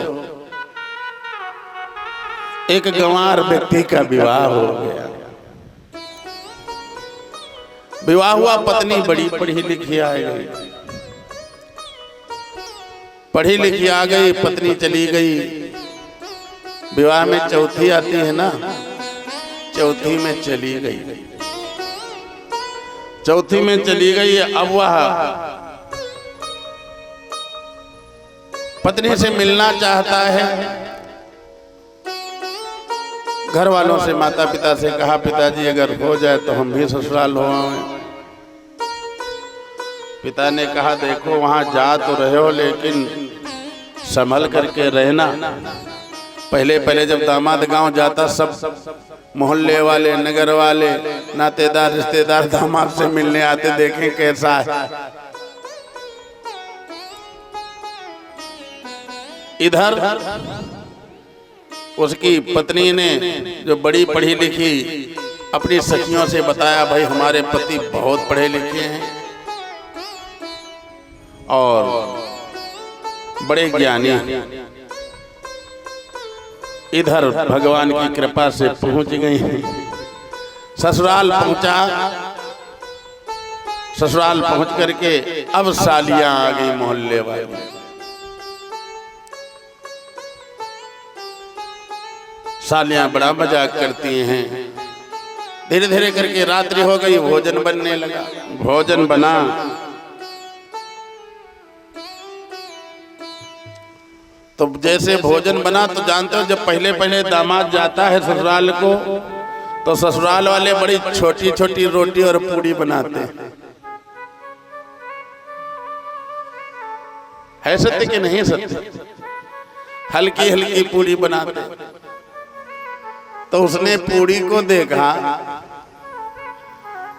एक गंवार व्यक्ति का विवाह हो गया। विवाह हुआ, पत्नी बड़ी पढ़ी लिखी आ गई। पढ़ी लिखी आ गई, पत्नी चली गई। विवाह में चौथी आती है ना, चौथी में चली गई। चौथी में चली गई। अब वह पत्नी से मिलना चाहता है। घर वालों से, माता पिता से कहा, पिताजी अगर हो जाए तो हम भी ससुराल हो आए। पिता ने कहा, देखो वहां जा तो रहे हो लेकिन संभल करके रहना। पहले पहले जब दामाद गांव जाता, सब मोहल्ले वाले, नगर वाले, नातेदार, रिश्तेदार दामाद से मिलने आते, देखें कैसा है। इधर उसकी पत्नी ने, जो बड़ी पढ़ी लिखी, अपनी सखियों से बताया, भाई हमारे पति बहुत पढ़े लिखे हैं और बड़े ज्ञानी। इधर भगवान की कृपा से पहुंच गई। ससुराल पहुंचा, ससुराल पहुंच करके अब सालियां आ गई मोहल्ले वाली। सालियां बड़ा मजाक करती हैं। धीरे धीरे करके रात्रि हो गई, भोजन बनने लगा। भोजन बना, तो जैसे भोजन बना तो जानते हो जब पहले पहले दामाद जाता है ससुराल को तो ससुराल वाले बड़ी छोटी छोटी रोटी और पूड़ी बनाते हैं। है सत्य कि नहीं सत्य? हल्की हल्की पूड़ी बनाते। तो उसने पूड़ी को देखा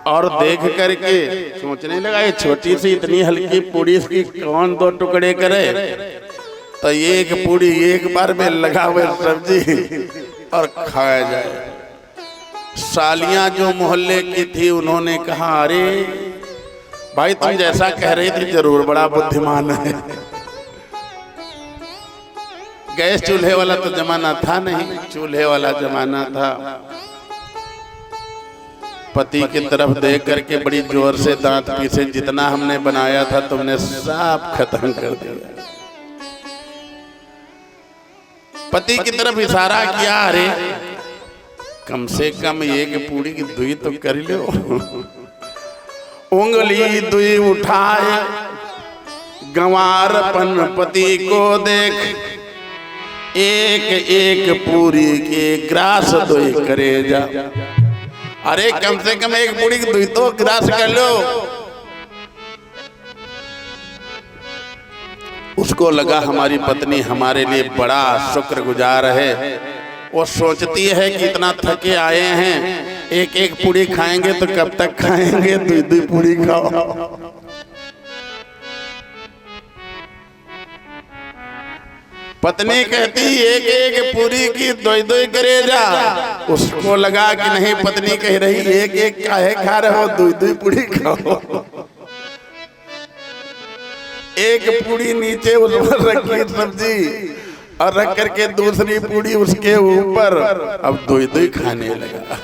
और देख करके सोचने लगा ये छोटी सी इतनी हल्की पूड़ी इसकी कौन दो टुकड़े करे। तो एक पूड़ी एक बार में लगा हुए सब्जी और खाया जाए। सालियां जो मोहल्ले की थी उन्होंने कहा अरे भाई तुम जैसा कह रही थी जरूर बड़ा बुद्धिमान है। गैस चूल्हे वाला तो जमाना था नहीं, चूल्हे वाला जमाना था। पति की तरफ देख करके बड़ी जोर से दांत पीसे, जितना हमने बनाया था तुमने सब खत्म कर दिया। पति की तरफ इशारा किया अरे कम से कम एक पूड़ी की दुई तो कर लो। उंगली दुई उठाए गंवारपन पति को देख, एक एक पूरी के ग्रास दुई करे जा। अरे कम से कम एक पूरी की दुई तो ग्रास कर लो। उसको लगा हमारी पत्नी हमारे लिए बड़ा शुक्रगुजार है। वो सोचती है कि इतना थके आए हैं, एक एक पूड़ी खाएंगे तो कब तक खाएंगे, दुई दुई पूड़ी खाओ। पत्नी कहती एक एक पूरी की दोई दोई करे जा। उसको लगा कि नहीं पत्नी कह रही एक एक काहे खा रहे हो, दुई दुई पूड़ी खाओ। एक पूड़ी नीचे उस पर रखी सब्जी और रख करके दूसरी पूड़ी उसके ऊपर, अब दुई दुई खाने लगा।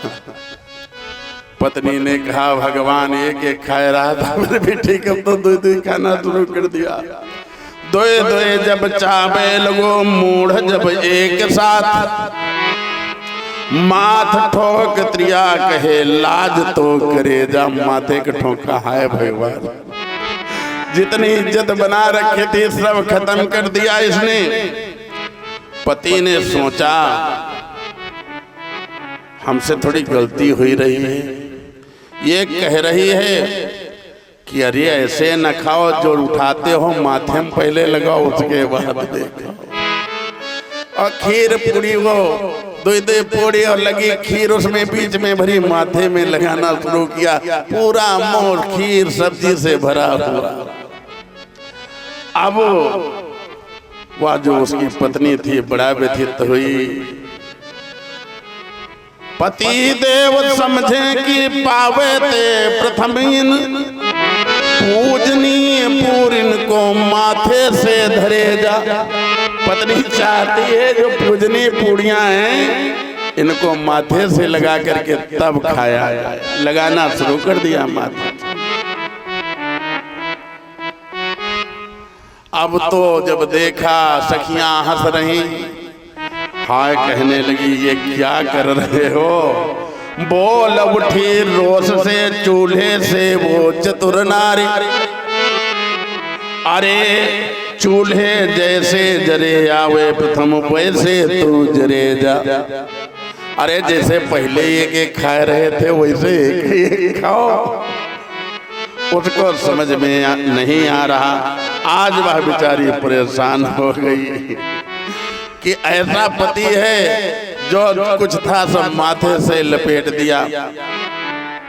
पत्नी ने कहा भगवान एक एक खा रहा था मेरे भी ठीक, अब तो दुई दुई खाना शुरू कर दिया। दोए दोए जब चाबे लगो मूढ़ जब एक साथ, माथ ठोक त्रिया कहे लाज तो करे जा। माथे के ठोका हाय भगवान, जितनी इज्जत बना रखी थी सब खत्म कर दिया इसने। पति ने सोचा हमसे थोड़ी गलती हुई रही है। ये कह रही है कि अरे ऐसे न खाओ, जो उठाते हो माथे में पहले लगाओ उसके बाद देखो। और खीर पूरी वो दुई दुई पूरी और लगी खीर उसमें बीच में भरी, माथे में लगाना शुरू किया। पूरा मोर खीर सब्जी से भरा हुआ। अब वह जो उसकी पत्नी थी बड़ा व्यथित हुई। पति देव समझे कि पावे ते प्रथमीन, पूजनीय पूरिन को माथे से धरे जा। पत्नी चाहती है जो पूजनीय पूड़ियां हैं इनको माथे से लगा करके तब खाया जाए। लगाना शुरू कर दिया माथे। अब तो जब देखा सखियां हंस रही, हाय कहने लगी ये क्या कर रहे हो। बोल उठी रोष से चूल्हे से वो चतुर नारी, अरे चूल्हे जैसे जरे आवे प्रथम वैसे तू जरे जा। अरे जैसे पहले एक एक खा रहे थे वैसे एक खाओ। उसको समझ में नहीं आ रहा। आज वह बेचारी परेशान हो गई कि ऐसा पति है जो कुछ था सब माथे से लपेट दिया।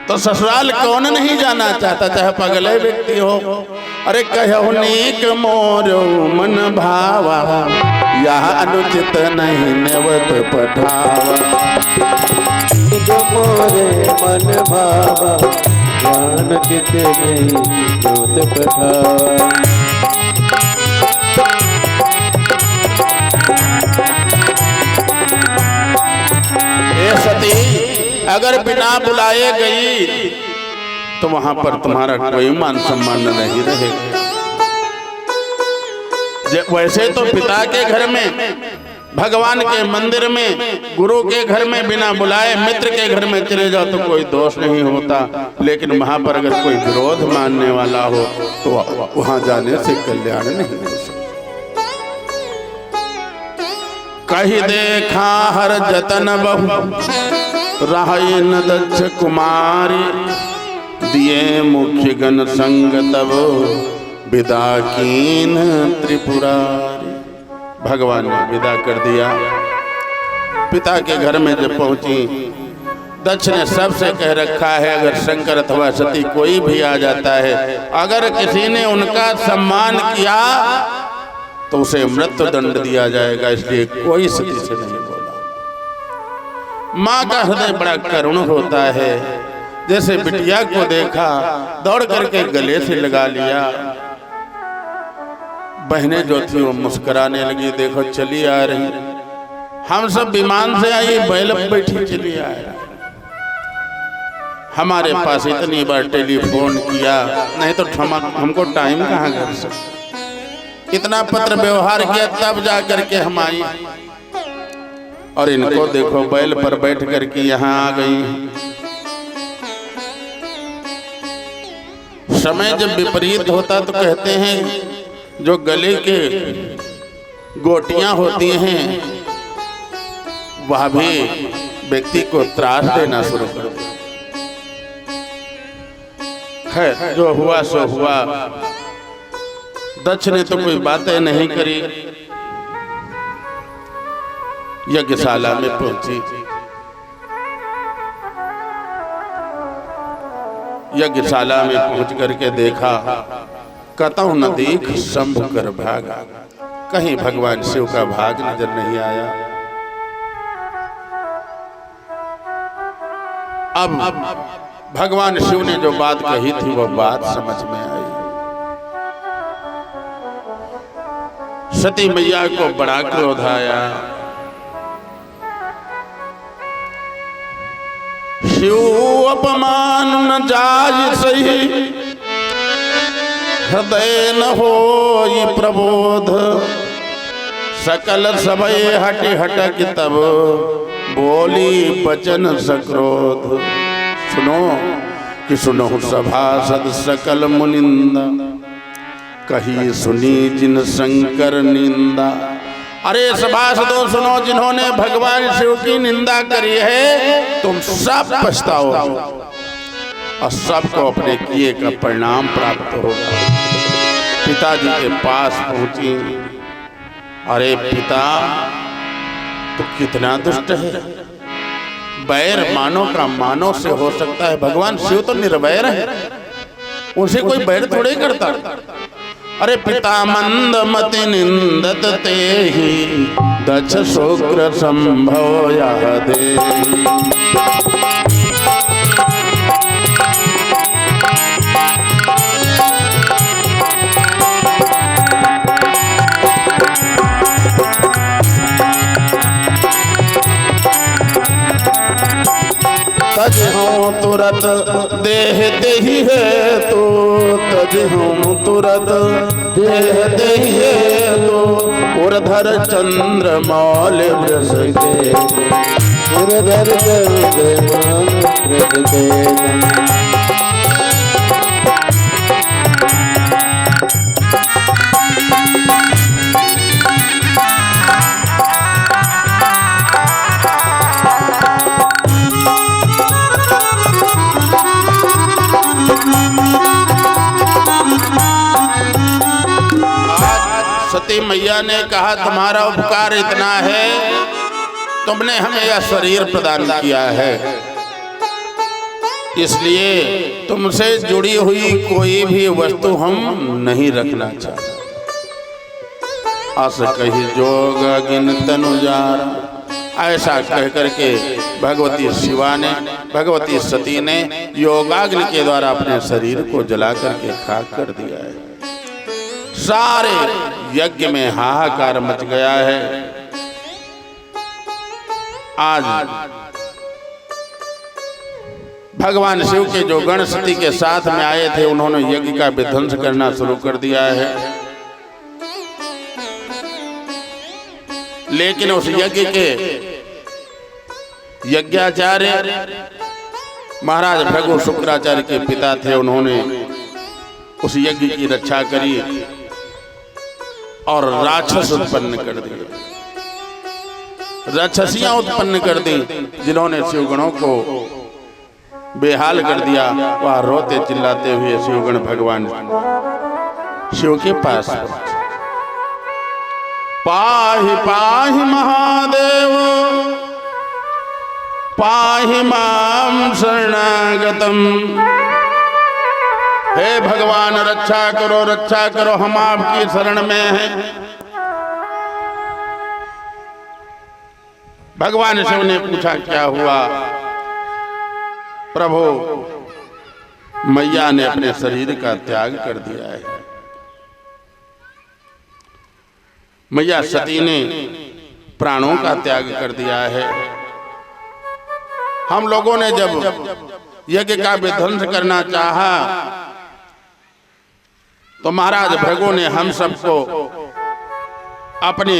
तो ससुराल कौन नहीं जाना चाहता, चाहे पगले व्यक्ति हो। अरे कहो नीक मोरो मन भावा, यह अनुचित नहीं नेवत पठावा। मोरे मन भावा, ज्ञान चित नहीं नेवत पठावा। हे सती, अगर बिना बुलाए गई तो वहां पर तुम्हारा कोई मान सम्मान नहीं रहेगा। वैसे तो पिता के घर में, भगवान के मंदिर में, गुरु के घर में बिना बुलाए मित्र के घर में चले जाओ तो कोई दोष नहीं होता, लेकिन वहां पर अगर कोई विरोध मानने वाला हो तो वहां जाने से कल्याण नहीं हो सकता। कही देखा हर जतन बहु रहे न दक्ष कुमारी, दिए मुख्य गण संग तब विदा कीन त्रिपुरारी। भगवान ने विदा कर दिया। पिता के घर में जब पहुंची, दक्ष ने सबसे कह रखा है अगर शंकर अथवा सती कोई भी आ जाता है, अगर किसी ने उनका सम्मान किया तो उसे मृत्यु दंड दिया जाएगा, इसलिए कोई सती से नहीं बोला। माँ का हृदय बड़ा करुण होता है, जैसे बिटिया को देखा दौड़ करके गले से लगा लिया। बहनें जो थी वो मुस्कुराने लगी, देखो चली आ रही, हम सब विमान से आई, बैल बैठी चली आ रही। हमारे पास इतनी बार टेलीफोन किया, नहीं तो हमको टाइम कहाँ घर से, इतना पत्र व्यवहार किया तब जा करके हम आई, और इनको देखो बैल पर बैठ करके यहाँ आ गई। समय जब विपरीत होता तो कहते हैं जो गले के गोटियां होती हैं वह भी व्यक्ति को त्रास देना शुरू कर दे। खैर जो हुआ सो हुआ। दक्ष ने तो कोई बातें नहीं करी, यज्ञशाला में पहुंची। यज्ञशाला में पहुंच करके देखा कतहु न देख शंभु कर भागा, कहीं भगवान शिव का भाग नजर नहीं आया। अब भगवान शिव ने जो बात कही थी वो बात समझ में आई। सती मैया को बड़ा क्रोध आया। शिव अपमान न जाय सही, हृदय न होई प्रबोध, सकल सबय हटि हटक तब बोली बचन सक्रोध। सुनो कि सुनो सभासद सकल मुनिंदा, कही सुनी जिन शंकर निंदा। अरे सभासदों सुनो, जिन्होंने भगवान शिव की निंदा करी है तुम सब पछताओ और सबको अपने किए का परिणाम प्राप्त होगा। पिताजी के पास पहुंची। अरे पिता तो कितना दुष्ट है, बैर मानो का मानो से हो सकता है, भगवान शिव तो निर्वैर है, उनसे कोई बैर थोड़े करता। अरे पिता मंद मति निंदत ते ही, दक्ष शुक्र संभव यह दे। तज हूँ तुरत देह देही है तो, तज हूँ तुरत देह देही है तो, उर्धर चंद्र मौल ब्रस के, उर्धर चंद्र के। सती मैया ने कहा तुम्हारा उपकार इतना है, तुमने हमें यह शरीर प्रदान किया है, इसलिए तुमसे जुड़ी हुई कोई भी वस्तु हम नहीं रखना चाहते। अस कही जोग गिन तनुजार, ऐसा कह करके भगवती शिवा ने, भगवती सती ने योगाग्नि के द्वारा अपने शरीर को जला करके खाक कर दिया है। सारे यज्ञ में हाहाकार मच गया है। आज भगवान शिव के जो गण सती के साथ में आए थे उन्होंने यज्ञ का विध्वंस करना शुरू कर दिया है। लेकिन उस यज्ञ के यज्ञाचार्य महाराज भृगु शुक्राचार्य के पिता थे, उन्होंने उस यज्ञ की रक्षा करी और राक्षस उत्पन्न कर दिए, राक्षसियां उत्पन्न कर दी, जिन्होंने शिवगणों को बेहाल कर दिया। वह रोते चिल्लाते हुए शिवगण भगवान शिव के पास पाहि पाहि महादेव पाहि मां शरणागतम, हे भगवान रक्षा करो, हम आपकी शरण में हैं। भगवान शिव ने पूछा क्या हुआ? प्रभु, मैया ने अपने शरीर का त्याग कर दिया है। मैया सती ने प्राणों का त्याग कर दिया है। हम लोगों ने जब यज्ञ का विध्वंस करना चाहा तो महाराज भृगु ने हम सबको अपनी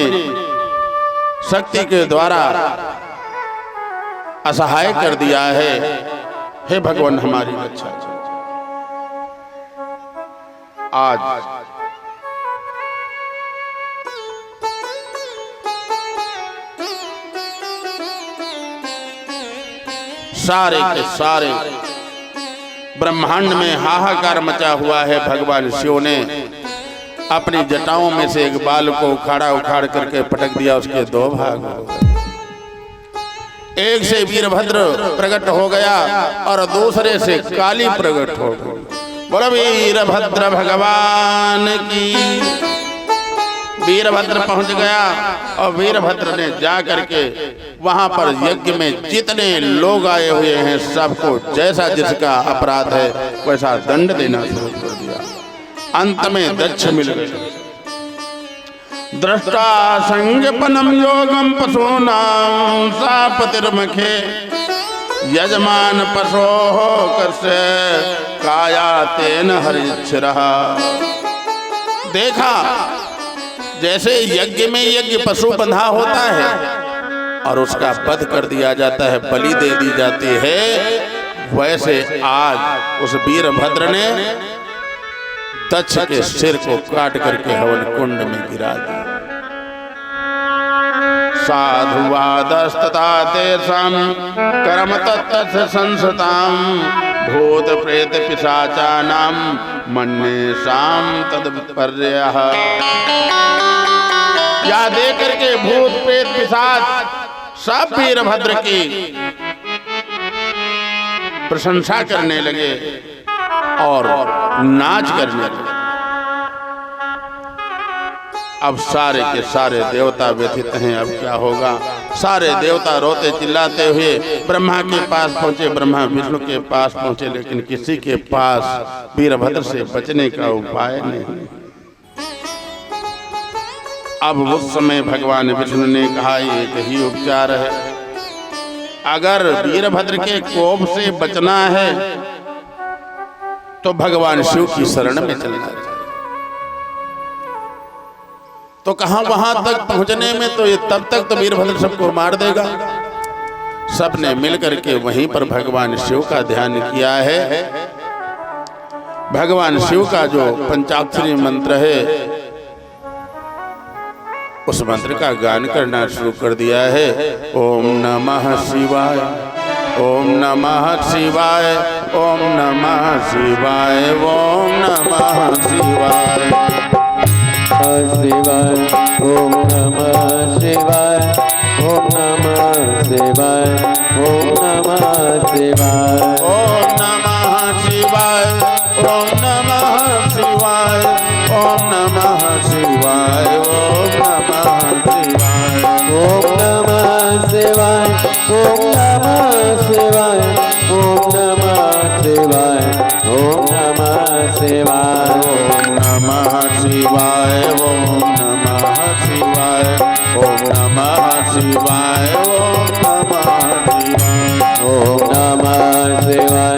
शक्ति के द्वारा असहाय कर दिया है। हे भगवान, हमारी रक्षा आज सारे के सारे ब्रह्मांड में हाहाकार मचा हुआ है। भगवान शिव ने अपनी जटाओं में से एक बाल को उखाड़ करके पटक दिया, उसके दो भाग हो गए। एक से वीरभद्र प्रकट हो गया और दूसरे से काली प्रकट हो गई। बोलो वीरभद्र भगवान की। वीरभद्र पहुंच गया और वीरभद्र ने जा करके वहां पर यज्ञ में जितने लोग आए हुए हैं सबको जैसा जिसका अपराध है वैसा दंड देना शुरू कर दिया। अंत में दक्ष मिल गए। दृष्टा संज्ञपनम योगम पशूनां सापतिर्मुखे यजमान पशो करसे काया तेन हरिच्छिरः। देखा जैसे यज्ञ में यज्ञ पशु बंधा होता है और उसका वध कर दिया जाता है, बलि दे दी जाती है, वैसे आज उस वीरभद्र ने दक्ष के सिर को काट करके हवन कुंड में गिरा दिया। साधुवादस्तथा तेषां कर्म तत्तस्य संसतां भूत प्रेत पिशाचानां मन्येषां तद्विपर्ययः। या दे करके भूत प्रेत पिशाच सब वीरभद्र की प्रशंसा करने लगे और नाच करने लगे। अब सारे के सारे देवता व्यथित हैं, अब क्या होगा? सारे देवता रोते चिल्लाते हुए ब्रह्मा के पास पहुंचे, ब्रह्मा विष्णु के पास पहुंचे, लेकिन किसी के पास वीरभद्र से बचने का उपाय नहीं। अब उस समय भगवान विष्णु ने कहा एक ही उपचार है, अगर वीरभद्र के कोप से बचना है तो भगवान शिव की शरण में चलना चाहिए। तो कहां वहां तक पहुंचने में तो ये तब तक तो वीरभद्र सबको मार देगा। सबने मिलकर के वहीं पर भगवान शिव का ध्यान किया है। भगवान शिव का जो पंचाक्षरी मंत्र है उस मंत्र का गान करना शुरू कर दिया है। ओम नमः शिवाय, ओम नमः शिवाय, ओम नमः शिवाय, ओम नमः शिवाय, शिवाय, ओम नमः शिवाय, ओम नमः शिवाय, ओम नमः शिवाय, ओम नमः शिवाय, ओम नमः शिवाय, ओम नमः शिवाय, ओम नमः शिवाय, ओम नमः शिवाय, ओम नमः शिवाय, ओम नमः शिवाय, ओम नमः शिवाय, ओम नमः शिवाय, ओम नमः शिवाय, ओम नमः शिवाय, ओम नमः शिवाय, ओम नमः शिवाय,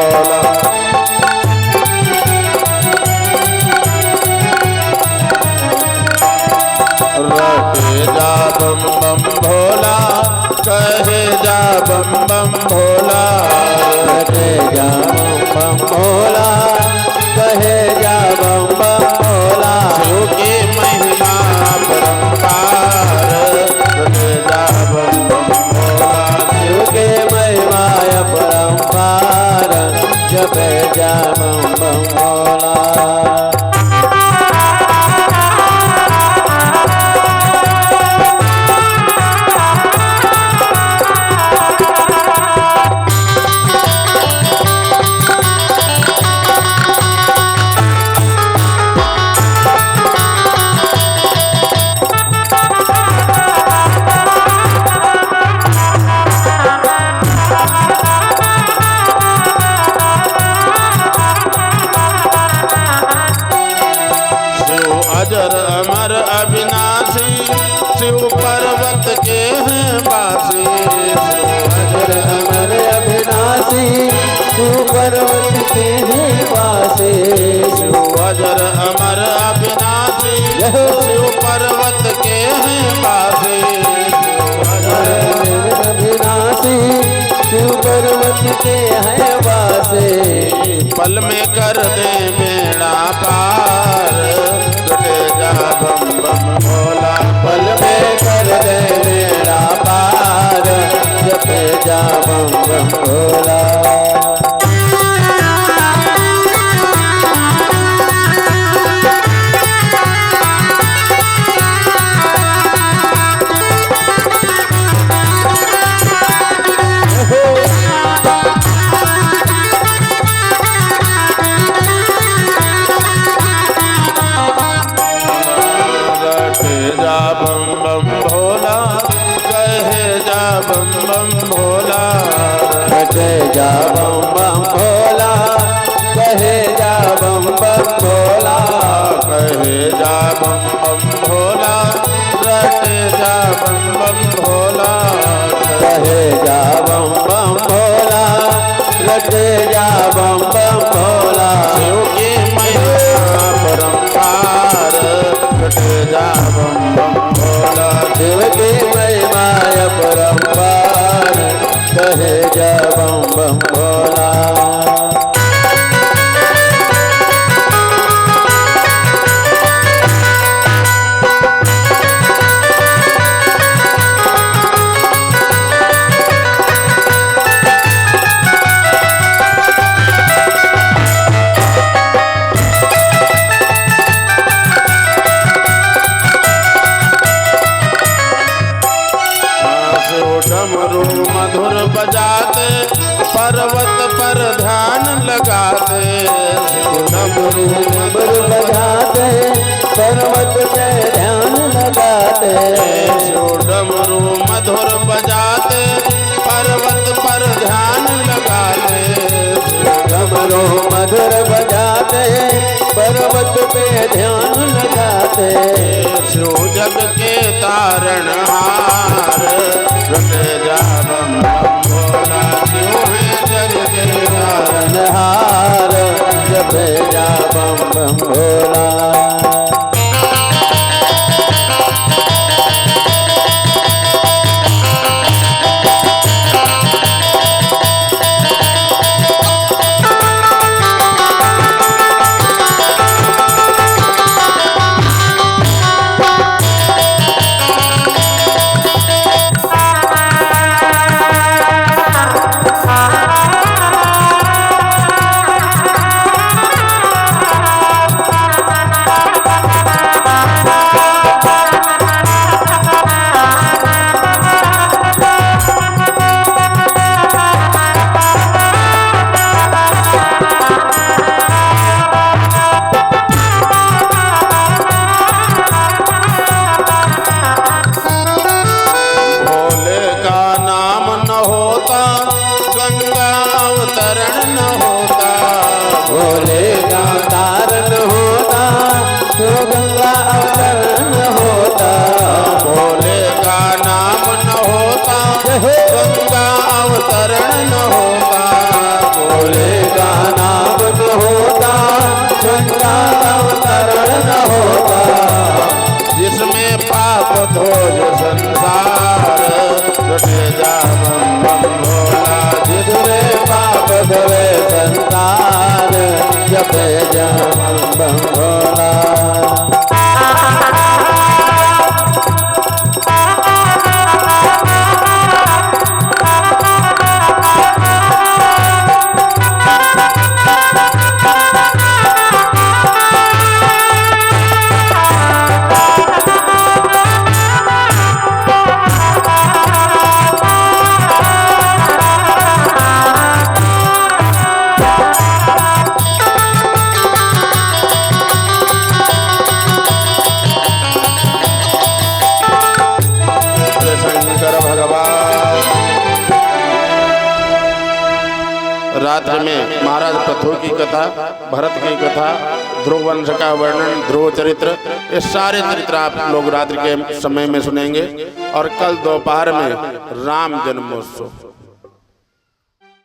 भोला। रटे जा बम बम भोला, कहे जा बम बम भोला। रटे जा बम बम भोला, कहे जा बम बम भोला। शिव की महिमा परंपार, रटे जा बम बम भोला। शिव के महिमा परंपार, जपे जा बम बम भोला। अजर अमर अविनाशी, शिव पर्वत के हैं वासी। अजर अमर अविनाशी, शिव पर्वत के हैं वासी। शिव अजर अमर अविनाशी, शिव पर्वत के हैं वासी। अजर अविनाशी, शिव पर्वत के हैं वासी। पल में कर दे बेड़ा पार, रटे जा बम बम भोला। पल में कर दे बेड़ा पार, जपे जा बम बम भोला। जा बम बम भोला, कहे जा बम बम भोला। रटे जा बम बम भोला, कहे जा बम बम भोला। कहे जा बम बम भोला, रटे जा बम बम भोला। कहे जा बम बम भोला, रटे जा बम बम भोला। शिव की महिमा परंपार, रटे जा बम बम भोला। शिव की महिमा परंपार, कहे जा बम बम भोला। डमरू मधुर बजाते, पर्वत पर ध्यान लगाते। डमरू डमरू बजाते, पर्वत पे ध्यान लगाते। डमरू मधुर बजाते, पर्वत पर ध्यान लगाते। डमरू मधुर बजाते, पर्वत पे ध्यान लगाते। शिव जग के तारणहार, रटे जा बम बम भोला। शिव है जग के तारणहार, जपे जा बम बम भोला। गंगा अवतरण न होगा, बोले हो जो संसार लुटे जा बम बम भोला जितने पाप धोए संसार जपे जा बम बम भोला। रात्रि में महाराज पृथु की कथा, भरत की कथा, ध्रुव वंश का वर्णन, ध्रुव चरित्र, ये सारे चरित्र आप लोग रात्रि के समय में सुनेंगे। और कल दोपहर में राम जन्मोत्सव।